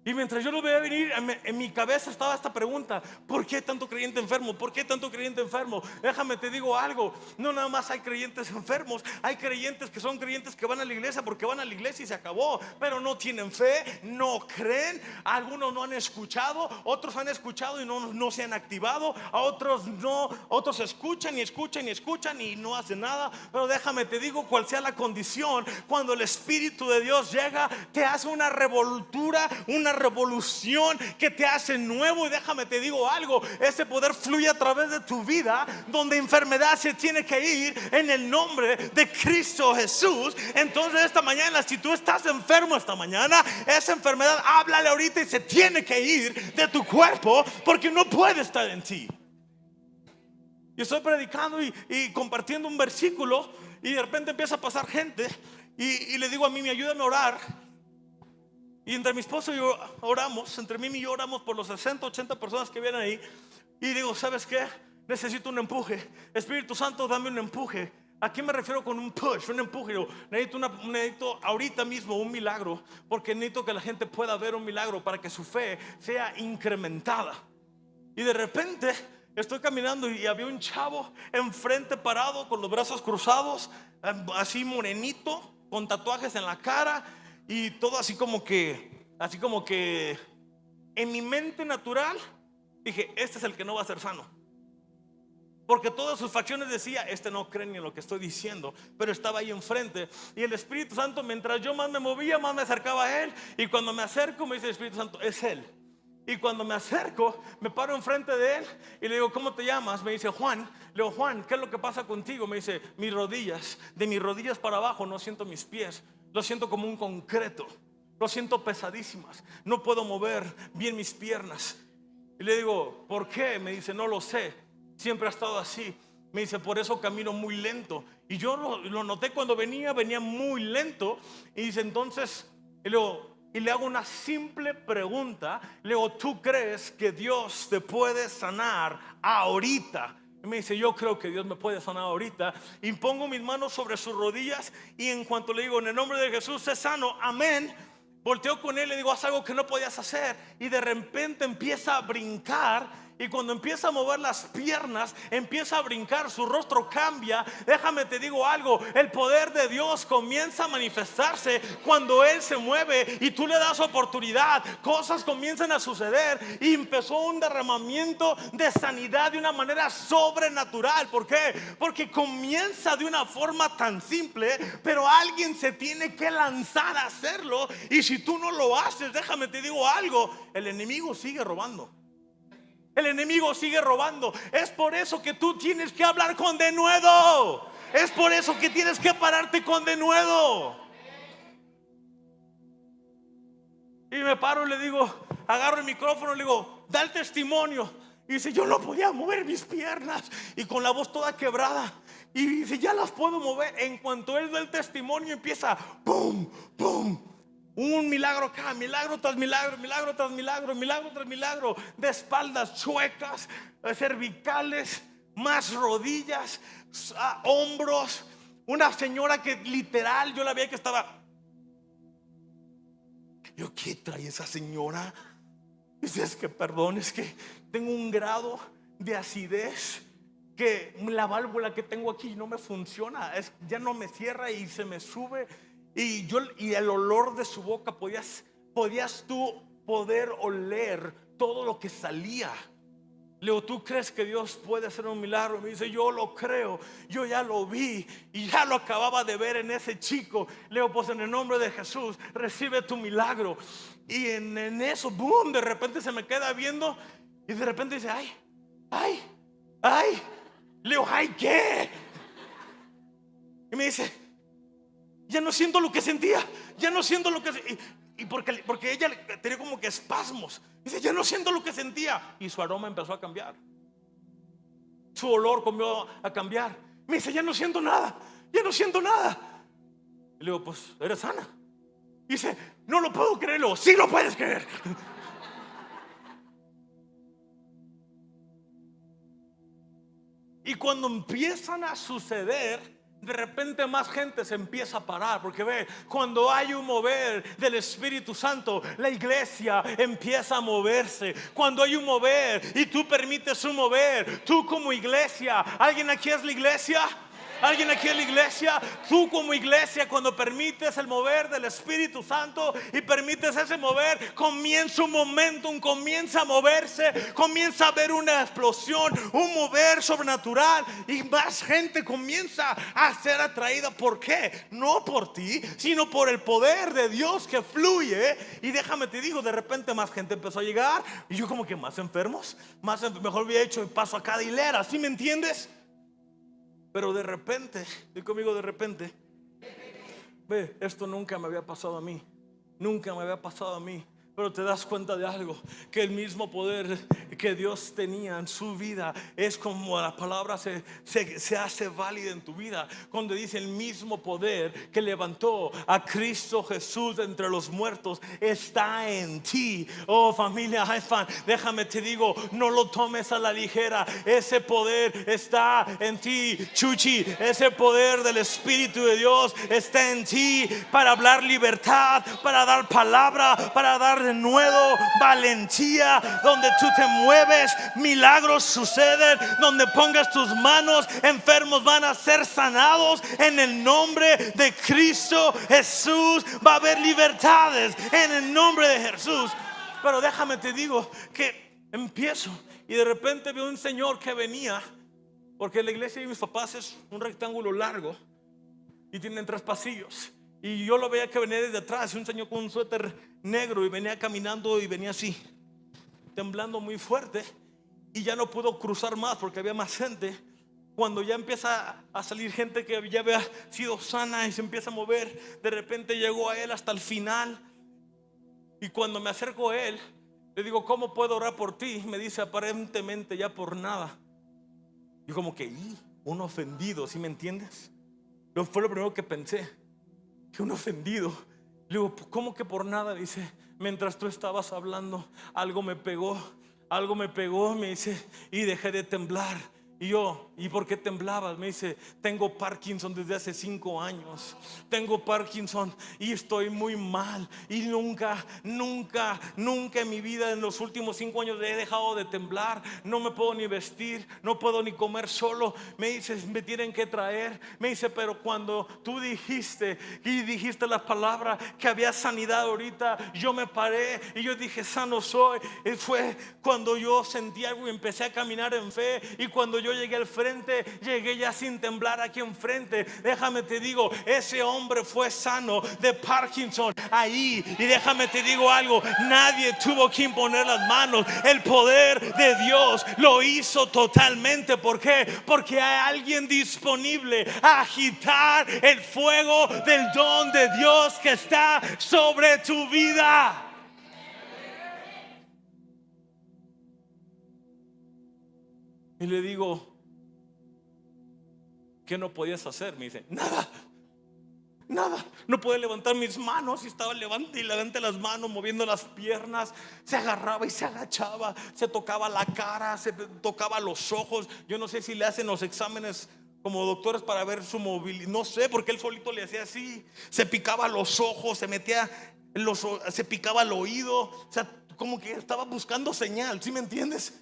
Y mientras yo lo veía venir, en mi cabeza estaba esta pregunta: ¿por qué tanto creyente enfermo? ¿Por qué tanto creyente enfermo? Déjame te digo algo, no nada más hay creyentes enfermos, hay creyentes que son creyentes que van a la iglesia porque van a la iglesia y se acabó, pero no tienen fe, no creen. Algunos no han escuchado, otros han escuchado y no se han activado, a otros no, otros escuchan y no hacen nada. Pero déjame te digo, cual sea la condición, cuando el Espíritu de Dios llega, te hace una revoltura, una revolución que te hace nuevo. Y déjame te digo algo, ese poder fluye a través de tu vida, donde enfermedad se tiene que ir en el nombre de Cristo Jesús. Entonces esta mañana, si tú estás enfermo esta mañana, esa enfermedad háblale ahorita y se tiene que ir de tu cuerpo, porque no puede estar en ti. Yo estoy predicando y compartiendo un versículo, y de repente empieza a pasar gente, y le digo a Mimi, ayúdame a orar. Y entre mi esposo y yo oramos, entre Mimi y yo oramos por los 60, 80 personas que vienen ahí. Y digo, ¿sabes qué? Necesito un empuje. Espíritu Santo, dame un empuje. ¿A qué me refiero con un push, un empuje? Necesito ahorita mismo un milagro, porque necesito que la gente pueda ver un milagro para que su fe sea incrementada. Y de repente estoy caminando y había un chavo enfrente parado con los brazos cruzados, así morenito, con tatuajes en la cara. Y todo así como que en mi mente natural dije, este es el que no va a ser sano, porque todas sus facciones decía, este no cree ni en lo que estoy diciendo. Pero estaba ahí enfrente, y el Espíritu Santo, mientras yo más me movía, más me acercaba a él. Y cuando me acerco, me dice el Espíritu Santo, es él. Y cuando me acerco, me paro enfrente de él y le digo, ¿cómo te llamas? Me dice Juan. Le digo, Juan, ¿qué es lo que pasa contigo? Me dice, mis rodillas, de mis rodillas para abajo no siento mis pies, lo siento como un concreto, lo siento pesadísimas, no puedo mover bien mis piernas. Y le digo, ¿por qué? Me dice, no lo sé, siempre ha estado así. Me dice, por eso camino muy lento. Y yo lo noté cuando venía muy lento. Y dice, entonces, y le hago una simple pregunta. Le digo, ¿tú crees que Dios te puede sanar ahorita? Y me dice, yo creo que Dios me puede sanar ahorita. Y pongo mis manos sobre sus rodillas, y en cuanto le digo, en el nombre de Jesús, sé sano, amén, Volteo con él y le digo, haz algo que no podías hacer. Y de repente empieza a brincar. Y cuando empieza a mover las piernas, empieza a brincar, su rostro cambia. Déjame te digo algo, el poder de Dios comienza a manifestarse cuando Él se mueve y tú le das oportunidad. Cosas comienzan a suceder y empezó un derramamiento de sanidad de una manera sobrenatural. ¿Por qué? Porque comienza de una forma tan simple, pero alguien se tiene que lanzar a hacerlo. Y si tú no lo haces, déjame te digo algo, el enemigo sigue robando. El enemigo sigue robando. Es por eso que tú tienes que hablar con denuedo. Es por eso que tienes que pararte con denuedo. Y me paro y le digo, agarro el micrófono y le digo, da el testimonio. Y dice, yo no podía mover mis piernas. Y con la voz toda quebrada. Y dice, ya las puedo mover. En cuanto él da el testimonio, empieza pum, pum. Un milagro acá, milagro tras milagro, milagro tras milagro, milagro tras milagro. De espaldas chuecas, cervicales, más rodillas, hombros. Una señora que literal yo la veía que estaba. Yo, ¿qué trae esa señora? Dice, es que perdón, es que tengo un grado de acidez que la válvula que tengo aquí no me funciona, ya no me cierra y se me sube. Y el olor de su boca podías tú poder oler todo lo que salía. Le digo, ¿tú crees que Dios puede hacer un milagro? Me dice, yo lo creo, yo ya lo vi y ya lo acababa de ver en ese chico. Le digo, pues en el nombre de Jesús, recibe tu milagro. Y en eso, boom, de repente se me queda viendo y de repente dice, ay, ay, ay. Le digo, ay, ¿qué? Y me dice, ya no siento lo que sentía, ya no siento lo que y porque ella tenía como que espasmos. Dice, ya no siento lo que sentía. Y su aroma empezó a cambiar, su olor comenzó a cambiar. Me dice, ya no siento nada, ya no siento nada. Y le digo, pues eres sana. Y dice, no lo puedo creerlo. Sí lo puedes creer. Y cuando empiezan a suceder, de repente más gente se empieza a parar. Porque ve, cuando hay un mover del Espíritu Santo, la iglesia empieza a moverse. Cuando hay un mover y tú permites un mover, tú como iglesia, ¿alguien aquí es la iglesia? ¿Alguien aquí en la iglesia? Tú como iglesia, cuando permites el mover del Espíritu Santo y permites ese mover, comienza un momentum, comienza a moverse, comienza a haber una explosión, un mover sobrenatural y más gente comienza a ser atraída. ¿Por qué? No por ti, sino por el poder de Dios que fluye. Y déjame te digo, de repente más gente empezó a llegar y yo como que más enfermos, mejor hubiera hecho el paso a cada hilera, ¿sí me entiendes? Pero de repente, di conmigo de repente, ve, esto nunca me había pasado a mí. Nunca me había pasado a mí. Pero te das cuenta de algo, que el mismo poder que Dios tenía en su vida es como la palabra se hace válida en tu vida. Cuando dice el mismo poder que levantó a Cristo Jesús de entre los muertos está en ti. Oh familia Hi-Fan, déjame te digo, no lo tomes a la ligera. Ese poder está en ti, Chuchi. Ese poder del Espíritu de Dios está en ti para hablar libertad, para dar palabra, para dar de nuevo valentía. Donde tú te mueves, milagros suceden. Donde pongas tus manos, enfermos van a ser sanados en el nombre de Cristo Jesús. Va a haber libertades en el nombre de Jesús. Pero déjame te digo que empiezo y de repente veo un señor que venía, porque la iglesia de mis papás es un rectángulo largo y tienen 3 pasillos. Y yo lo veía que venía desde atrás, un señor con un suéter negro, y venía caminando y venía así, temblando muy fuerte. Y ya no pudo cruzar más porque había más gente. Cuando ya empieza a salir gente que ya había sido sana y se empieza a mover, de repente llegó a él hasta el final. Y cuando me acerco a él, le digo, ¿cómo puedo orar por ti? Me dice, aparentemente ya por nada. Yo como que, un ofendido, ¿sí me entiendes? Fue lo primero que pensé, que un ofendido. Le digo, ¿cómo que por nada? Dice, mientras tú estabas hablando, algo me pegó, me dice, y dejé de temblar. Y yo, ¿y por qué temblabas? Me dice, tengo Parkinson desde hace 5 años. Tengo Parkinson y estoy muy mal. Y nunca en mi vida, en los últimos 5 años, he dejado de temblar. No me puedo ni vestir, no puedo ni comer solo. Me dice, me tienen que traer. Me dice, pero cuando tú dijiste la palabra que había sanidad ahorita, yo me paré y yo dije, sano soy. Y fue cuando yo sentí algo y empecé a caminar en fe. Y cuando yo llegué al frente, llegué ya sin temblar aquí enfrente. Déjame te digo, ese hombre fue sano de Parkinson ahí. Y déjame te digo algo, nadie tuvo que imponer las manos. El poder de Dios lo hizo totalmente. ¿Por qué? Porque hay alguien disponible a agitar el fuego del don de Dios que está sobre tu vida. Y le digo, ¿qué no podías hacer? Me dice, nada, no podía levantar mis manos. Y estaba levante las manos, moviendo las piernas. Se agarraba y se agachaba, se tocaba la cara, se tocaba los ojos. Yo no sé si le hacen los exámenes como doctores para ver su movilidad, no sé, porque él solito le hacía así. Se picaba los ojos, se metía se picaba el oído. O sea, como que estaba buscando señal, ¿sí me entiendes?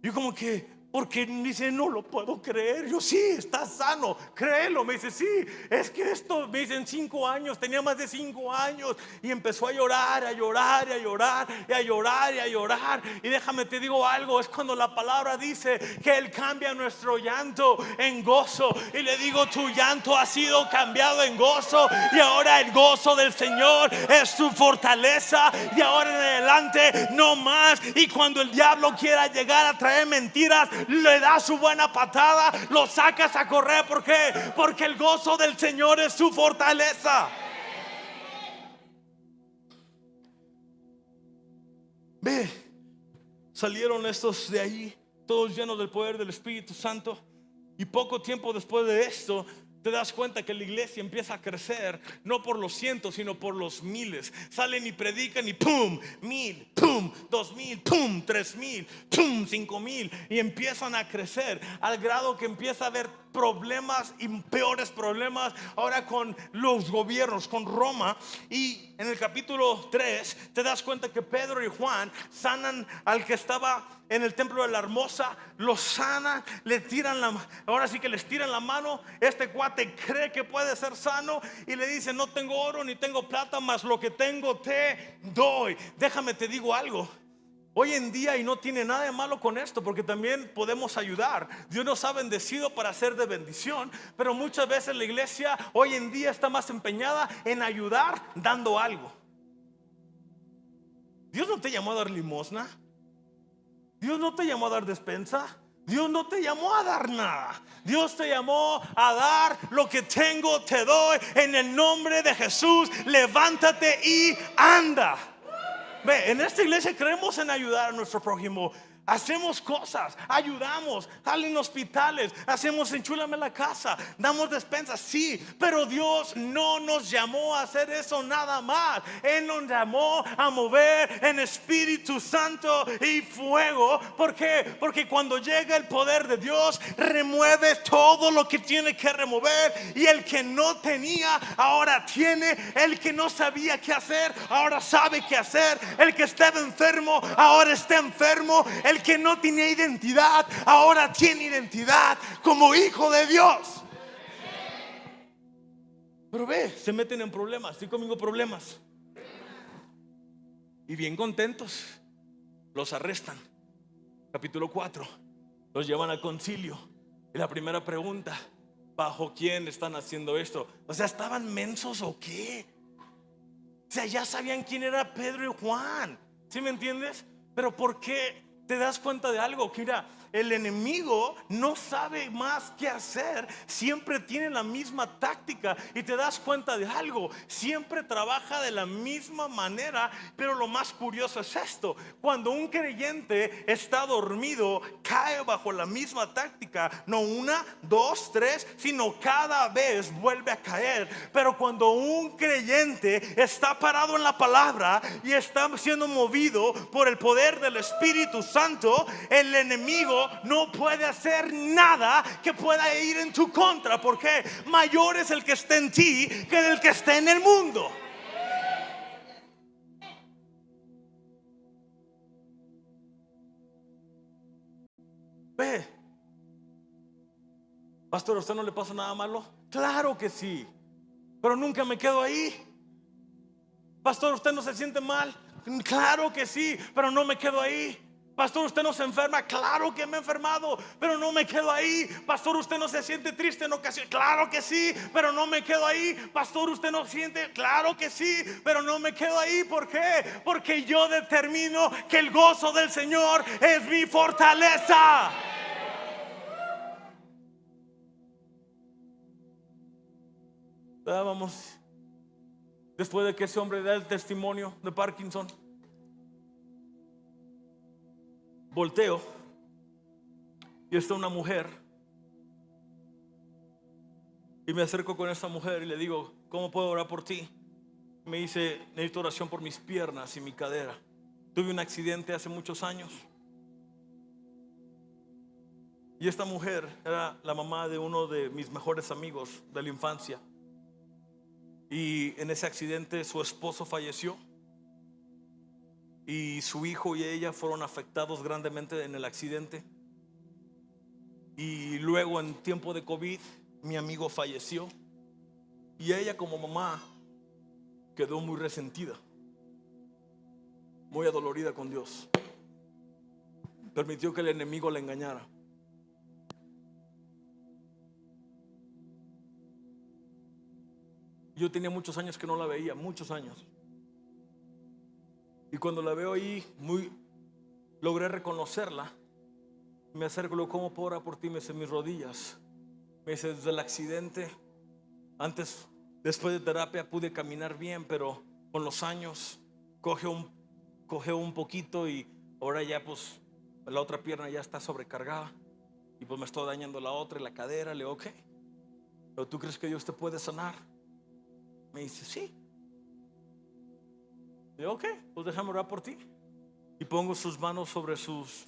Yo como que, porque me dice, no lo puedo creer. Yo, sí, está sano, créelo. Me dice, sí, es que esto, me dicen 5 años, tenía más de 5 años. Y empezó a llorar, a llorar, y a llorar, y a llorar, y a llorar. Y déjame te digo algo, es cuando la palabra dice que Él cambia nuestro llanto en gozo. Y le digo, tu llanto ha sido cambiado en gozo. Y ahora el gozo del Señor es tu fortaleza. Y ahora en adelante no más. Y cuando el diablo quiera llegar a traer mentiras, le das su buena patada, lo sacas a correr. ¿Por qué? Porque el gozo del Señor es su fortaleza. Ve, salieron estos de ahí, todos llenos del poder del Espíritu Santo. Y poco tiempo después de esto, te das cuenta que la iglesia empieza a crecer, no por los cientos, sino por los miles. Salen y predican y pum, 1000, pum, 2000, pum, 3000, pum, 5000. Y empiezan a crecer al grado que empieza a haber problemas y peores problemas ahora con los gobiernos, con Roma. Y en el capítulo 3 te das cuenta que Pedro y Juan sanan al que estaba en el templo de la Hermosa. Lo sanan, le tiran ahora sí que les tiran la mano. Este cuate cree que puede ser sano y le dice, no tengo oro ni tengo plata, mas lo que tengo te doy. Déjame te digo algo. Hoy en día, y no tiene nada de malo con esto, porque también podemos ayudar. Dios nos ha bendecido para ser de bendición, pero muchas veces la iglesia hoy en día está más empeñada en ayudar dando algo. Dios no te llamó a dar limosna. Dios no te llamó a dar despensa. Dios no te llamó a dar nada. Dios te llamó a dar lo que tengo, te doy. En el nombre de Jesús, levántate y anda. Ve, en esta iglesia creemos en ayudar a nuestro prójimo. Hacemos cosas, ayudamos, salen hospitales, hacemos enchúlame la casa, damos despensas, sí, pero Dios no nos llamó a hacer eso nada más. Él nos llamó a mover en Espíritu Santo y fuego. ¿Por qué? Porque cuando llega el poder de Dios, remueve todo lo que tiene que remover. Y el que no tenía, ahora tiene. El que no sabía qué hacer, ahora sabe qué hacer. El que estaba enfermo, ahora está enfermo. El que no tenía identidad, ahora tiene identidad como hijo de Dios. Pero ve, se meten en problemas. ¿Sí conmigo? Problemas. Y bien contentos, los arrestan. Capítulo 4. Los llevan al concilio. Y la primera pregunta: ¿bajo quién están haciendo esto? O sea, ¿estaban mensos o qué? O sea, ya sabían quién era Pedro y Juan. ¿Sí me entiendes? Pero ¿por qué? Te das cuenta de algo, que mira, el enemigo no sabe más qué hacer, siempre tiene la misma táctica. Y te das cuenta de algo, siempre trabaja de la misma manera. Pero lo más curioso es esto: cuando un creyente está dormido, cae bajo la misma táctica. No 1, 2, 3, sino cada vez vuelve a caer. Pero cuando un creyente está parado en la palabra y está siendo movido por el poder del Espíritu Santo, el enemigo enemigo no puede hacer nada que pueda ir en tu contra, porque mayor es el que está en ti que el que está en el mundo. Ve, pastor, ¿a usted no le pasa nada malo? Claro que sí, pero nunca me quedo ahí. Pastor, ¿usted no se siente mal? Claro que sí, pero no me quedo ahí. Pastor, ¿usted no se enferma? Claro que me he enfermado, pero no me quedo ahí. Pastor, ¿usted no se siente triste en ocasiones? Claro que sí, pero no me quedo ahí. Pastor, ¿usted no siente? Claro que sí, pero no me quedo ahí. ¿Por qué? Porque yo determino que el gozo del Señor es mi fortaleza. Vamos. Después de que ese hombre da el testimonio de Parkinson, volteo y está una mujer, y me acerco con esa mujer y le digo: ¿cómo puedo orar por ti? Me dice: necesito oración por mis piernas y mi cadera. Tuve un accidente hace muchos años. Y esta mujer era la mamá de uno de mis mejores amigos de la infancia. Y en ese accidente su esposo falleció, y su hijo y ella fueron afectados grandemente en el accidente. Y luego, en tiempo de COVID, mi amigo falleció, y ella, como mamá, quedó muy resentida, muy adolorida con Dios. Permitió que el enemigo la engañara. Yo tenía muchos años que no la veía, muchos años. Y cuando la veo ahí, logré reconocerla. Me acerco, le digo: ¿cómo puedo orar por ti? Me dice: mis rodillas. Me dice: desde el accidente, después de terapia pude caminar bien, pero con los años coge un poquito, y ahora ya pues la otra pierna ya está sobrecargada, y pues me estoy dañando la otra y la cadera. Le digo: ok, pero ¿tú crees que Dios te puede sanar? Me dice: sí. Le digo: ok, pues déjame orar por ti. Y pongo sus manos sobre sus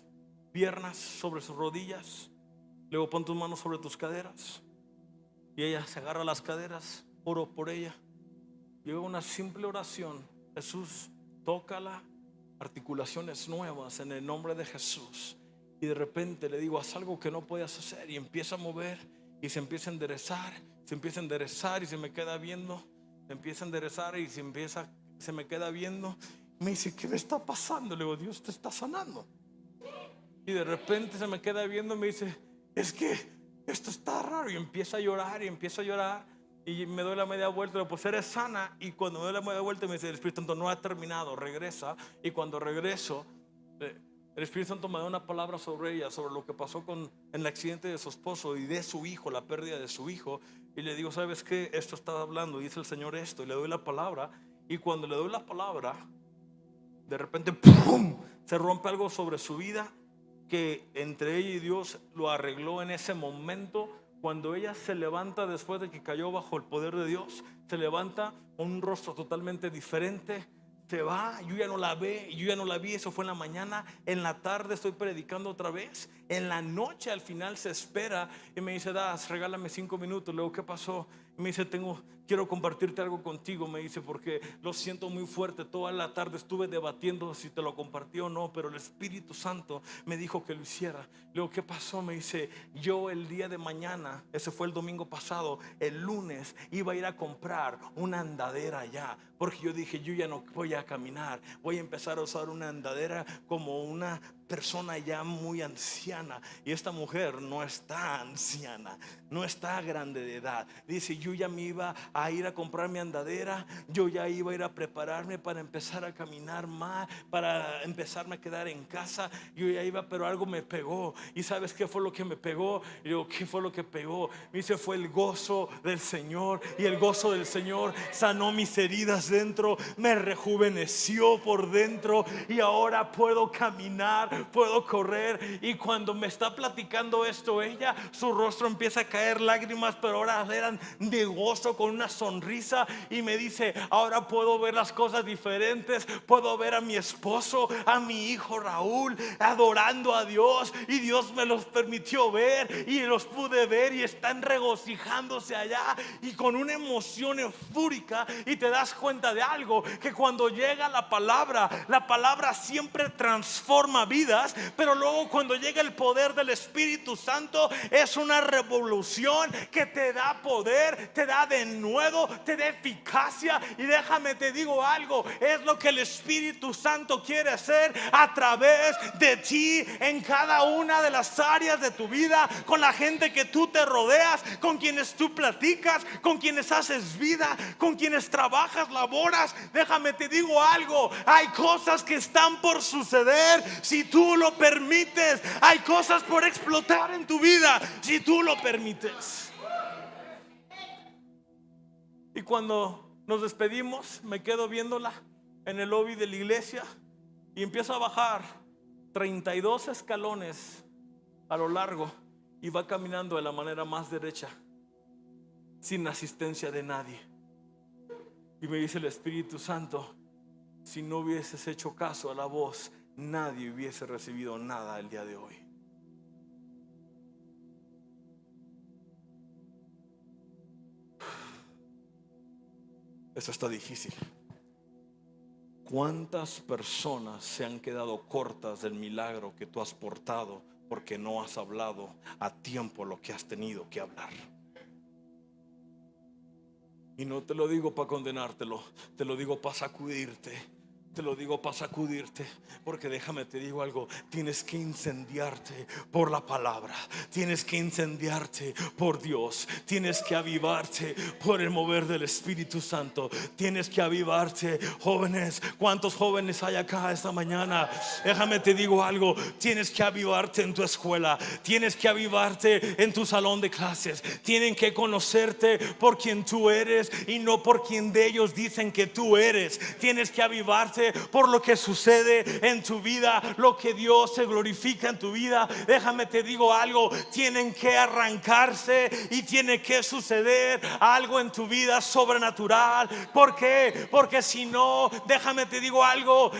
piernas, sobre sus rodillas. Luego: pon tus manos sobre tus caderas. Y ella se agarra las caderas, oro por ella. Y hago una simple oración: Jesús, tócala, articulaciones nuevas en el nombre de Jesús. Y de repente le digo: haz algo que no podías hacer. Y empieza a mover y se empieza a enderezar. Se empieza a enderezar y se me queda viendo. Se empieza a enderezar y se me queda viendo. Me dice: ¿qué me está pasando? Le digo: Dios te está sanando. Y de repente se me queda viendo. Me dice: es que esto está raro. Y empieza a llorar y empieza a llorar. Y me doy la media vuelta. Le digo: pues eres sana. Y cuando me doy la media vuelta, me dice: el Espíritu Santo no ha terminado, regresa. Y cuando regreso, el Espíritu Santo me da una palabra sobre ella, sobre lo que pasó en el accidente de su esposo y de su hijo, la pérdida de su hijo. Y le digo: ¿sabes qué? Esto estaba hablando, dice el Señor esto. Y le doy la palabra. Y cuando le doy la palabra, de repente ¡pum!, se rompe algo sobre su vida, que entre ella y Dios lo arregló en ese momento. Cuando ella se levanta después de que cayó bajo el poder de Dios, se levanta con un rostro totalmente diferente. Se va, yo ya no la vi. Eso fue en la mañana. En la tarde estoy predicando otra vez. En la noche al final se espera y me dice: Das, regálame 5 minutos. Luego: ¿qué pasó? Y me dice: quiero compartirte algo contigo. Me dice: porque lo siento muy fuerte. Toda la tarde estuve debatiendo si te lo compartí o no, pero el Espíritu Santo me dijo que lo hiciera. Luego: ¿qué pasó? Me dice: yo el día de mañana, ese fue el domingo pasado, el lunes iba a ir a comprar una andadera ya, porque yo dije: yo ya no voy a caminar, voy a empezar a usar una andadera como una persona ya muy anciana. Y esta mujer no está anciana, no está grande de edad. Dice: yo ya me iba a ir a comprar mi andadera, yo ya iba a ir a prepararme para empezar a caminar más, para empezarme a quedar en casa. Yo ya iba, pero algo me pegó. ¿Y sabes qué fue lo que me pegó? Y digo: ¿qué fue lo que pegó? Me dice: fue el gozo del Señor. Y el gozo del Señor sanó mis heridas dentro, me rejuveneció por dentro, y ahora puedo caminar, puedo correr. Y cuando me está platicando esto ella, su rostro empieza a caer lágrimas, pero ahora eran me gozo con una sonrisa y me dice: ahora puedo ver las cosas diferentes. Puedo ver a mi esposo, a mi hijo Raúl adorando a Dios, y Dios me los permitió ver y los pude ver y están regocijándose allá y con una emoción eufórica. Y te das cuenta de algo, que cuando llega la palabra siempre transforma vidas, pero luego cuando llega el poder del Espíritu Santo es una revolución que te da poder, te da denuedo, te da eficacia. Y déjame te digo algo, es lo que el Espíritu Santo quiere hacer a través de ti en cada una de las áreas de tu vida, con la gente que tú te rodeas, con quienes tú platicas, con quienes haces vida, con quienes trabajas, laboras. Déjame te digo algo, hay cosas que están por suceder si tú lo permites. Hay cosas por explotar en tu vida si tú lo permites. Y cuando nos despedimos, me quedo viéndola en el lobby de la iglesia y empiezo a bajar 32 escalones a lo largo, y va caminando de la manera más derecha, sin asistencia de nadie. Y me dice el Espíritu Santo: si no hubieses hecho caso a la voz, nadie hubiese recibido nada el día de hoy. Eso está difícil. ¿Cuántas personas se han quedado cortas del milagro que tú has portado porque no has hablado a tiempo lo que has tenido que hablar? Y no te lo digo para condenártelo, te lo digo para sacudirte. Te lo digo para sacudirte, porque déjame te digo algo, tienes que incendiarte por la palabra, tienes que incendiarte por Dios, tienes que avivarte por el mover del Espíritu Santo, tienes que avivarte. Jóvenes, ¿cuántos jóvenes hay acá esta mañana? Déjame te digo algo, tienes que avivarte en tu escuela, tienes que avivarte en tu salón de clases. Tienen que conocerte por quien tú eres y no por quien de ellos dicen que tú eres. Tienes que avivarte por lo que sucede en tu vida, lo que Dios se glorifica en tu vida. Déjame te digo algo, tienen que arrancarse y tiene que suceder algo en tu vida sobrenatural. ¿Por qué? Porque si no, déjame te digo algo,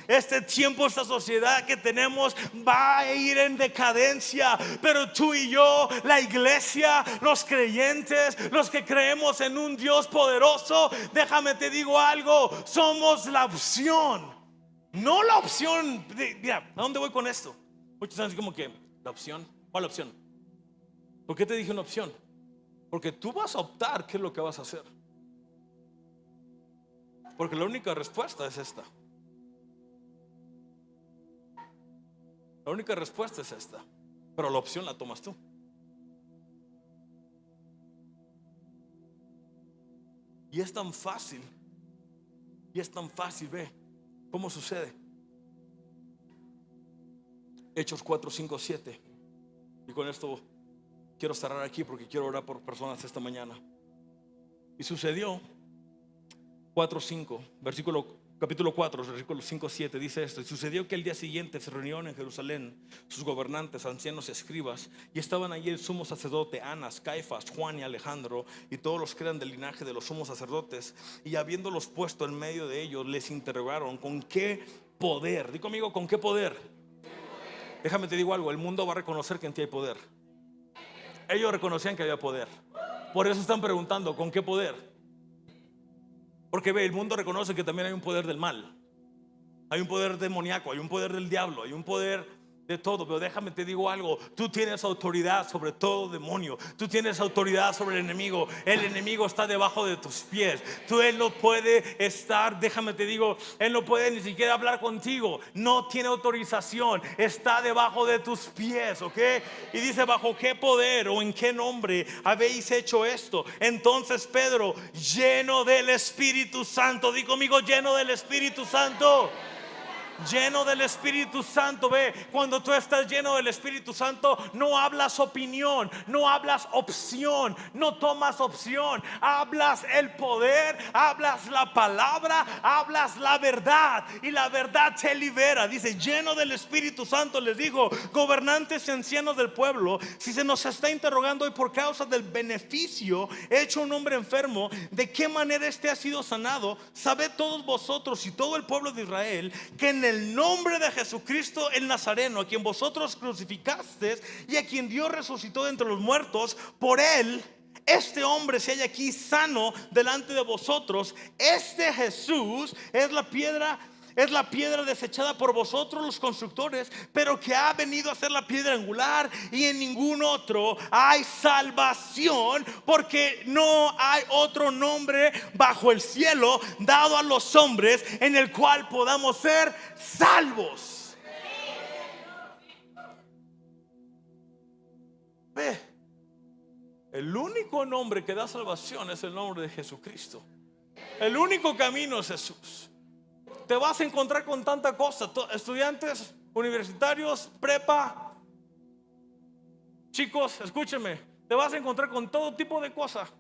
este tiempo, esta sociedad que tenemos va a ir en decadencia. Pero tú y yo, la iglesia, los creyentes, los que creemos en un Dios poderoso, déjame te digo algo, somos la opción, no la opción mira, ¿a dónde voy con esto? Muchos están así como que, ¿la opción? ¿Cuál opción? ¿Por qué te dije una opción? Porque tú vas a optar qué es lo que vas a hacer. Porque la única respuesta es esta. La única respuesta es esta, pero la opción la tomas tú. Y es tan fácil. Y es tan fácil, ve cómo sucede. Hechos 4, 5, 7. Y con esto quiero cerrar aquí porque quiero orar por personas esta mañana. Y sucedió 4, 5, capítulo 4, versículo 5, 7 dice esto: y sucedió que el día siguiente se reunieron en Jerusalén sus gobernantes, ancianos y escribas, y estaban allí el sumo sacerdote Anás, Caifás, Juan y Alejandro, y todos los que eran del linaje de los sumos sacerdotes. Y habiéndolos puesto en medio de ellos, les interrogaron: ¿con qué poder? Di conmigo, ¿con qué poder? Déjame te digo algo, el mundo va a reconocer que en ti hay poder. Ellos reconocían que había poder, por eso están preguntando: ¿con qué poder? Porque ve, el mundo reconoce que también hay un poder del mal, hay un poder demoníaco, hay un poder del diablo, hay un poder de todo. Pero déjame te digo algo, tú tienes autoridad sobre todo demonio, tú tienes autoridad sobre el enemigo. El enemigo está debajo de tus pies. Él no puede estar, déjame te digo, él no puede ni siquiera hablar contigo, no tiene autorización, está debajo de tus pies, ¿ok? Y dice: ¿bajo qué poder o en qué nombre habéis hecho esto? Entonces Pedro, lleno del Espíritu Santo, di conmigo, lleno del Espíritu Santo, Lleno del Espíritu Santo. Ve, cuando tú estás lleno del Espíritu Santo, no hablas opinión, no hablas opción, no tomas opción, hablas el poder, hablas la palabra, hablas la verdad, y la verdad te libera. Dice, lleno del Espíritu Santo, les digo, gobernantes y ancianos del pueblo, si se nos está interrogando hoy por causa del beneficio hecho a un hombre enfermo, de qué manera este ha sido sanado, sabed todos vosotros y todo el pueblo de Israel, que en el nombre de Jesucristo el Nazareno, a quien vosotros crucificasteis y a quien Dios resucitó de entre los muertos, por él este hombre se halla aquí sano delante de vosotros. Este Jesús es la piedra desechada por vosotros los constructores, pero que ha venido a ser la piedra angular, y en ningún otro hay salvación, porque no hay otro nombre bajo el cielo dado a los hombres en el cual podamos ser salvos. Ve, el único nombre que da salvación es el nombre de Jesucristo. El único camino es Jesús. Te vas a encontrar con tanta cosa, estudiantes universitarios, prepa, chicos, escúchenme, te vas a encontrar con todo tipo de cosas.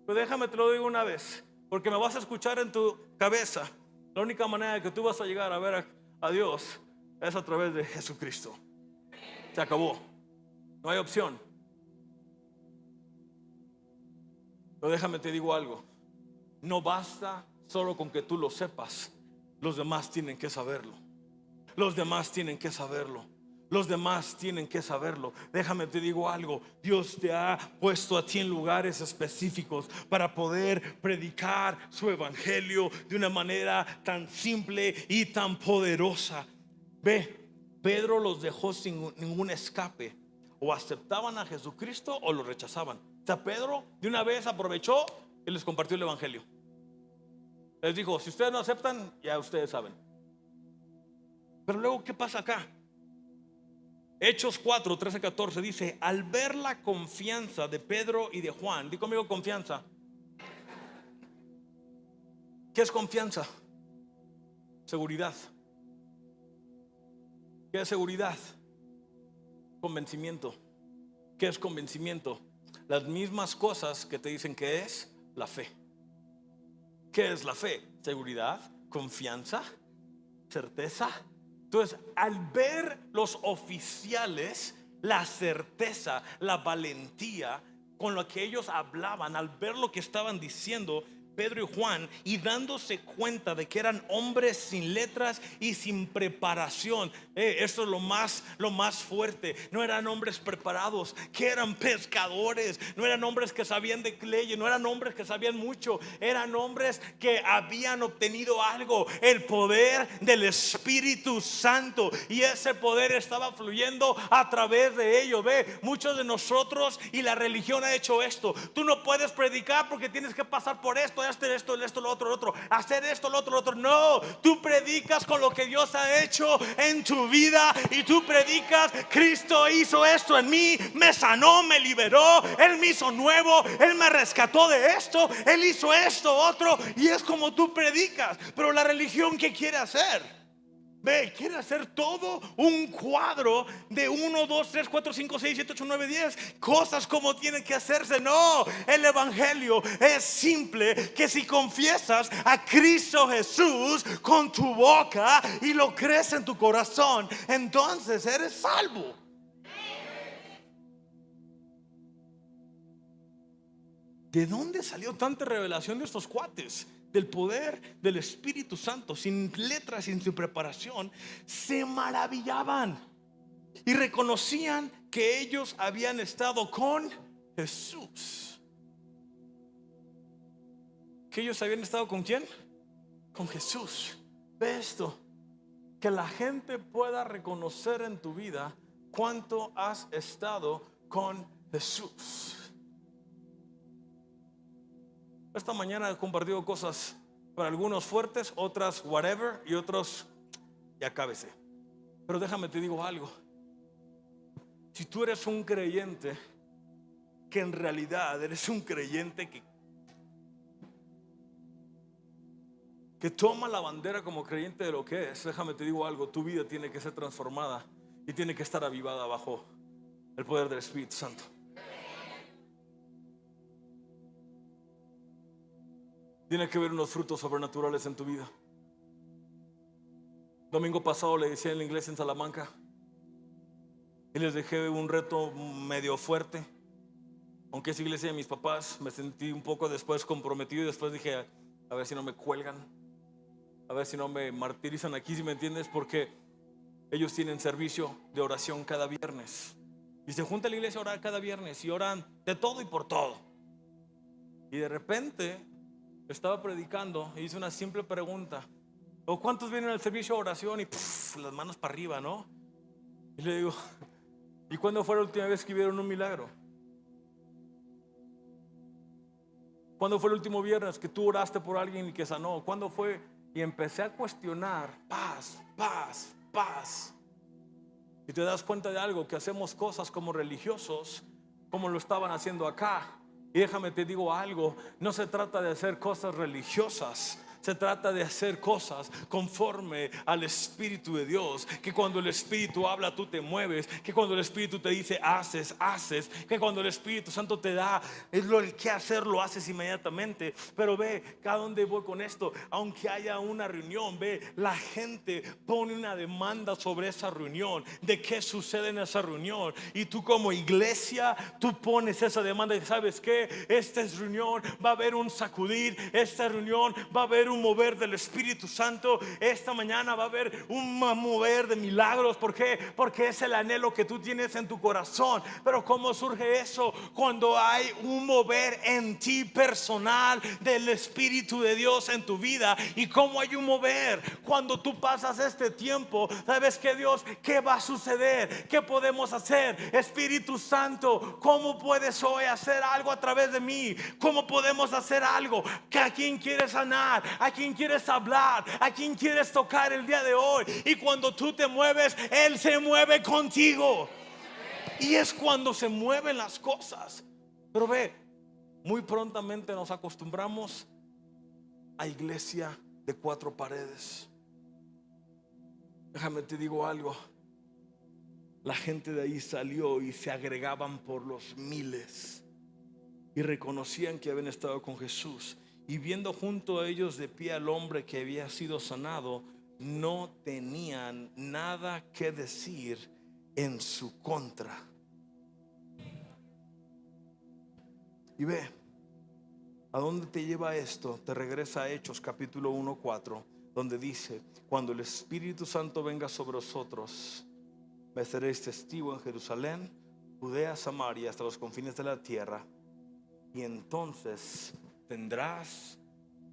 Pero déjame te lo digo una vez, porque me vas a escuchar en tu cabeza. La única manera que tú vas a llegar a ver a Dios es a través de Jesucristo. Se acabó, no hay opción. Pero déjame te digo algo, no basta solo con que tú lo sepas. Los demás tienen que saberlo. Los demás tienen que saberlo. Los demás tienen que saberlo. Déjame te digo algo, Dios te ha puesto a ti en lugares específicos para poder predicar su evangelio de una manera tan simple y tan poderosa. Ve, Pedro los dejó sin ningún escape. O aceptaban a Jesucristo o lo rechazaban. O sea, Pedro de una vez aprovechó y les compartió el evangelio. Les dijo, si ustedes no aceptan, ya ustedes saben. Pero luego, ¿qué pasa acá? Hechos 4, 13, 14 dice, al ver la confianza de Pedro y de Juan. Di conmigo, confianza. ¿Qué es confianza? Seguridad. ¿Qué es seguridad? Convencimiento. ¿Qué es convencimiento? Las mismas cosas que te dicen que es la fe. ¿Qué es la fe? Seguridad, confianza, certeza. Entonces, al ver los oficiales la certeza, la valentía con lo que ellos hablaban, al ver lo que estaban diciendo Pedro y Juan, y dándose cuenta de que eran hombres sin letras y sin preparación. Esto es lo más fuerte. No eran hombres preparados, que eran pescadores. No eran hombres que sabían de leyes, no eran hombres que sabían mucho. Eran hombres que habían obtenido algo, el poder del Espíritu Santo, y ese poder estaba fluyendo a través de ellos. Ve, muchos de nosotros, y la religión ha hecho esto. Tú no puedes predicar porque tienes que pasar por esto, lo otro, hacer esto, lo otro. No, tú predicas con lo que Dios ha hecho en tu vida, y tú predicas, Cristo hizo esto en mí, me sanó, me liberó, Él me hizo nuevo, Él me rescató de esto, Él hizo esto, otro. Y es como tú predicas. Pero la religión, ¿qué quiere hacer? Ve, quiere hacer todo un cuadro de 1, 2, 3, 4, 5, 6, 7, 8, 9, 10 cosas como tienen que hacerse. No, el evangelio es simple, que si confiesas a Cristo Jesús con tu boca y lo crees en tu corazón, entonces eres salvo. ¿De dónde salió tanta revelación de estos cuates? Del poder del Espíritu Santo, sin letras, sin su preparación. Se maravillaban y reconocían que ellos habían estado con Jesús. ¿Que ellos habían estado con quién? Con Jesús. Ve esto, que la gente pueda reconocer en tu vida cuánto has estado con Jesús. Esta mañana he compartido cosas para algunos fuertes, otras whatever, y otros ya cábese. Pero déjame te digo algo. Si tú eres un creyente, que en realidad eres un creyente que toma la bandera como creyente de lo que es, déjame te digo algo, tu vida tiene que ser transformada y tiene que estar avivada bajo el poder del Espíritu Santo. Tiene que haber unos frutos sobrenaturales en tu vida. Domingo pasado le decía en la iglesia en Salamanca y les dejé un reto medio fuerte. Aunque es iglesia de mis papás, me sentí un poco después comprometido y después dije, a ver si no me cuelgan, a ver si no me martirizan aquí, si me entiendes, porque ellos tienen servicio de oración cada viernes y se junta la iglesia a orar cada viernes y oran de todo y por todo. Y de repente estaba predicando y hice una simple pregunta: ¿o cuántos vienen al servicio de oración? Y las manos para arriba, ¿no? Y le digo, ¿y cuándo fue la última vez que vieron un milagro? ¿Cuándo fue el último viernes que tú oraste por alguien y que sanó? ¿Cuándo fue? Y empecé a cuestionar, paz, paz, paz. Y te das cuenta de algo, que hacemos cosas como religiosos, como lo estaban haciendo acá. Y déjame te digo algo, no se trata de hacer cosas religiosas, se trata de hacer cosas conforme al Espíritu de Dios. Que cuando el Espíritu habla tú te mueves, que cuando el Espíritu te dice haces, haces, que cuando el Espíritu Santo te da el que hacer, lo haces inmediatamente. Pero ve, ¿a dónde voy con esto? Aunque haya una reunión, ve, la gente pone una demanda sobre esa reunión, de qué sucede en esa reunión, y tú como iglesia, tú pones esa demanda y sabes que esta es reunión, va a haber un sacudir, esta reunión va a haber un mover del Espíritu Santo, esta mañana va a haber un mover de milagros. ¿Por qué? Porque es el anhelo que tú tienes en tu corazón. Pero ¿cómo surge eso? Cuando hay un mover en ti personal del Espíritu de Dios en tu vida. ¿Y cómo hay un mover? Cuando tú pasas este tiempo, ¿sabes qué, Dios? ¿Qué va a suceder? ¿Qué podemos hacer? Espíritu Santo, ¿cómo puedes hoy hacer algo a través de mí? ¿Cómo podemos hacer algo? ¿A quién quieres sanar? ¿A quién quieres hablar? ¿A quién quieres tocar el día de hoy? Y cuando tú te mueves, Él se mueve contigo. Y es cuando se mueven las cosas. Pero ve, muy prontamente nos acostumbramos a iglesia de 4 paredes. Déjame te digo algo. La gente de ahí salió y se agregaban por los miles y reconocían que habían estado con Jesús. Y viendo junto a ellos de pie al hombre que había sido sanado, no tenían nada que decir en su contra. Y ve, ¿a dónde te lleva esto? Te regresa a Hechos capítulo 1:4, donde dice: cuando el Espíritu Santo venga sobre vosotros, me seréis testigo en Jerusalén, Judea, Samaria, hasta los confines de la tierra. Y entonces tendrás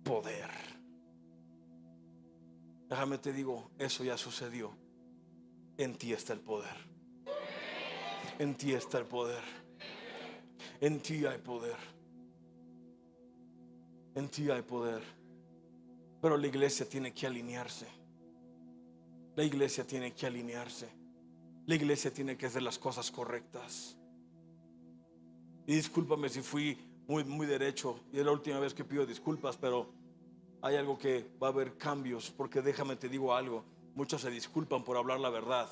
poder. Déjame te digo, eso ya sucedió. En ti está el poder. En ti está el poder. En ti hay poder. En ti hay poder. Pero la iglesia tiene que alinearse. La iglesia tiene que alinearse. La iglesia tiene que hacer las cosas correctas. Y discúlpame si fui muy derecho, y es la última vez que pido disculpas, pero hay algo que va a haber cambios. Porque déjame te digo algo, muchos se disculpan por hablar la verdad.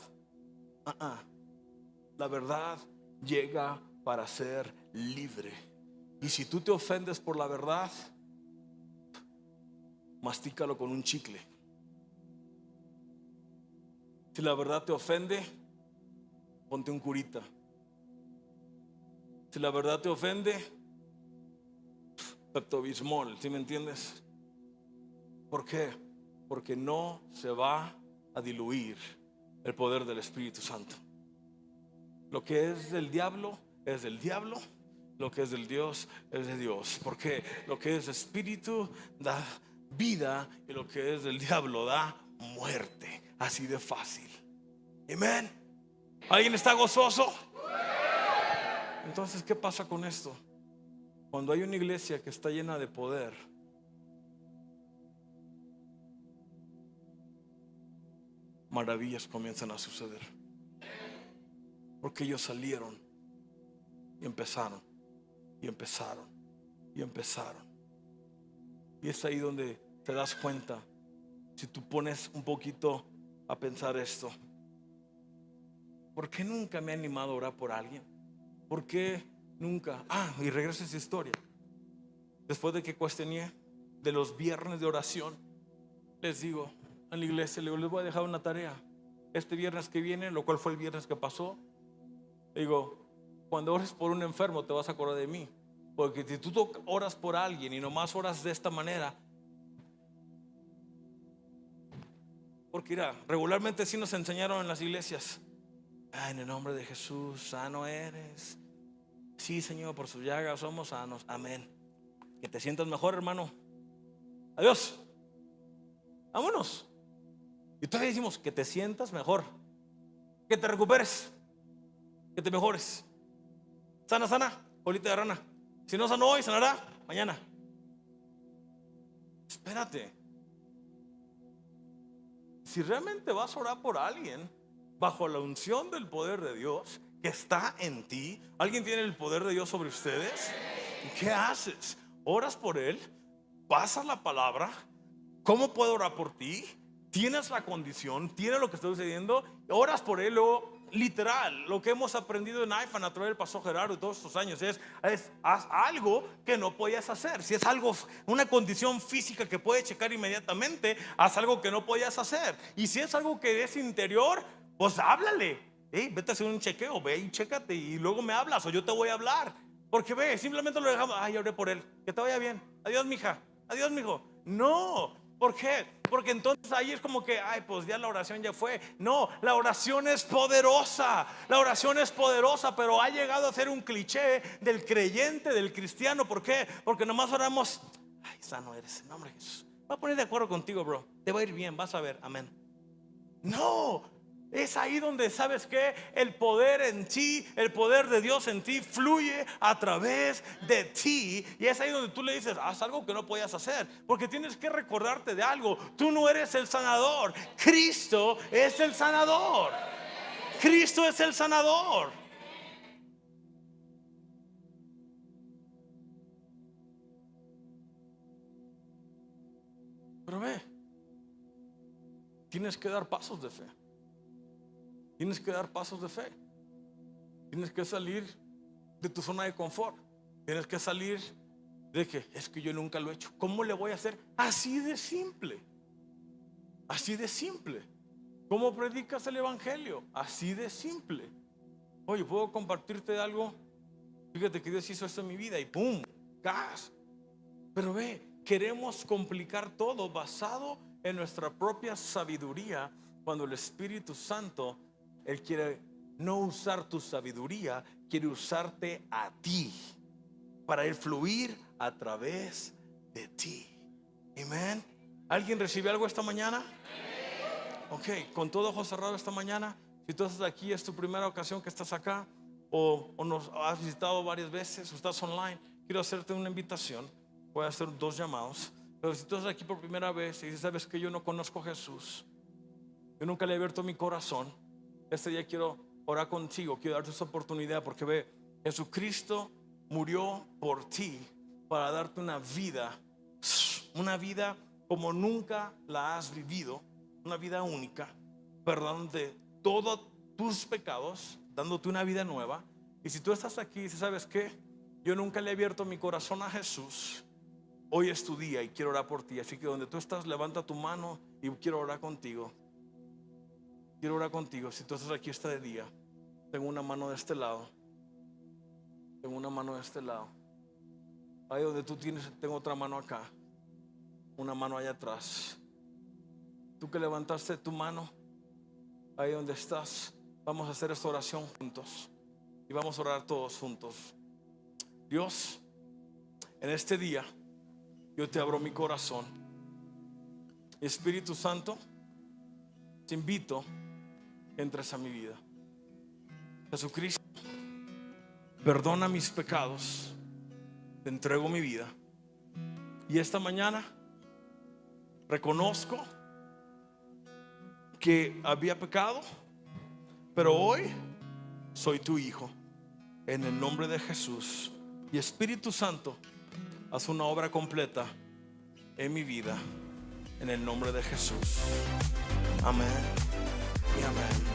La verdad llega para ser libre. Y si tú te ofendes por la verdad, mastícalo con un chicle. Si la verdad te ofende, ponte un curita. Si la verdad te ofende, Pepto-Bismol, ¿sí me entiendes? ¿Por qué? Porque no se va a diluir el poder del Espíritu Santo. Lo que es del diablo es del diablo, lo que es del Dios es de Dios. Porque lo que es espíritu da vida y lo que es del diablo da muerte. Así de fácil. Amén. ¿Alguien está gozoso? Entonces, ¿qué pasa con esto? Cuando hay una iglesia que está llena de poder, maravillas comienzan a suceder. Porque ellos salieron y empezaron y empezaron y empezaron. Y es ahí donde te das cuenta si tú pones un poquito a pensar esto. ¿Por qué nunca me he animado a orar por alguien? ¿Por qué nunca? Y regreso a esa historia. Después de que cuestioné de los viernes de oración, les digo a la iglesia, les voy a dejar una tarea. Este viernes que viene, lo cual fue el viernes que pasó, digo, cuando ores por un enfermo te vas a acordar de mí. Porque si tú oras por alguien y nomás oras de esta manera, porque mira, regularmente sí nos enseñaron en las iglesias, en el nombre de Jesús, sano eres. Sí, Señor, por sus llagas somos sanos. Amén. Que te sientas mejor, hermano. Adiós. Vámonos. Y todavía decimos que te sientas mejor, que te recuperes, que te mejores. Sana, sana, colita de rana. Si no sanó hoy, sanará mañana. Espérate. Si realmente vas a orar por alguien bajo la unción del poder de Dios que está en ti, ¿alguien tiene el poder de Dios sobre ustedes? ¿Qué haces? ¿Oras por él? ¿Pasas la palabra? ¿Cómo puedo orar por ti? ¿Tienes la condición? ¿Tienes lo que estoy sucediendo? Oras por él. Luego, literal, lo que hemos aprendido en IFAN a través del pastor Gerardo todos estos años es haz algo que no podías hacer. Si es algo, una condición física que puedes checar inmediatamente, haz algo que no podías hacer. Y si es algo que es interior, pues háblale. Vete a hacer un chequeo, ve y chécate y luego me hablas o yo te voy a hablar. Porque ve, simplemente lo dejamos, oré por él, que te vaya bien. Adiós, mija. Adiós, mijo. No. ¿Por qué? Porque entonces ahí es como que, pues ya la oración ya fue. No, la oración es poderosa. La oración es poderosa, pero ha llegado a ser un cliché del creyente, del cristiano. ¿Por qué? Porque nomás oramos, sano eres, en nombre de Jesús. Va a poner de acuerdo contigo, bro. Te va a ir bien, vas a ver, amén. No. Es ahí donde sabes que el poder en ti, el poder de Dios en ti fluye a través de ti. Y es ahí donde tú le dices, haz algo que no podías hacer. Porque tienes que recordarte de algo. Tú no eres el sanador. Cristo es el sanador. Cristo es el sanador. Pero ve, tienes que dar pasos de fe. Tienes que dar pasos de fe. Tienes que salir de tu zona de confort. Tienes que salir de que es que yo nunca lo he hecho. ¿Cómo le voy a hacer? Así de simple. Así de simple. ¿Cómo predicas el evangelio? Así de simple. Oye, ¿puedo compartirte algo? Fíjate que Dios hizo esto en mi vida y ¡pum! ¡Gas! Pero ve, queremos complicar todo basado en nuestra propia sabiduría, cuando el Espíritu Santo, Él quiere no usar tu sabiduría, quiere usarte a ti para Él fluir a través de ti. Amén. ¿Alguien recibe algo esta mañana? Ok, con todo ojo cerrado esta mañana. Si tú estás aquí, es tu primera ocasión que estás acá, o nos has visitado varias veces, o estás online, quiero hacerte una invitación. Voy a hacer 2 llamados. Pero si tú estás aquí por primera vez y sabes que yo no conozco a Jesús, yo nunca le he abierto mi corazón, este día quiero orar contigo, quiero darte esa oportunidad, porque ve, Jesucristo murió por ti para darte una vida como nunca la has vivido, una vida única, perdonándote todos tus pecados, dándote una vida nueva. Y si tú estás aquí y dices, ¿sabes qué? Yo nunca le he abierto mi corazón a Jesús. Hoy es tu día y quiero orar por ti. Así que donde tú estás, levanta tu mano y quiero orar contigo. Quiero orar contigo. Si tú estás aquí este día, tengo una mano de este lado. Tengo una mano de este lado. Ahí donde tú tienes, tengo otra mano acá. Una mano allá atrás. Tú que levantaste tu mano, ahí donde estás, vamos a hacer esta oración juntos. Y vamos a orar todos juntos. Dios, en este día yo te abro mi corazón. Espíritu Santo, te invito que entres a mi vida. Jesucristo, perdona mis pecados. Te entrego mi vida. Y esta mañana reconozco que había pecado, pero hoy soy tu hijo. En el nombre de Jesús. Y Espíritu Santo, haz una obra completa en mi vida. en el nombre de Jesús. Amén y amén.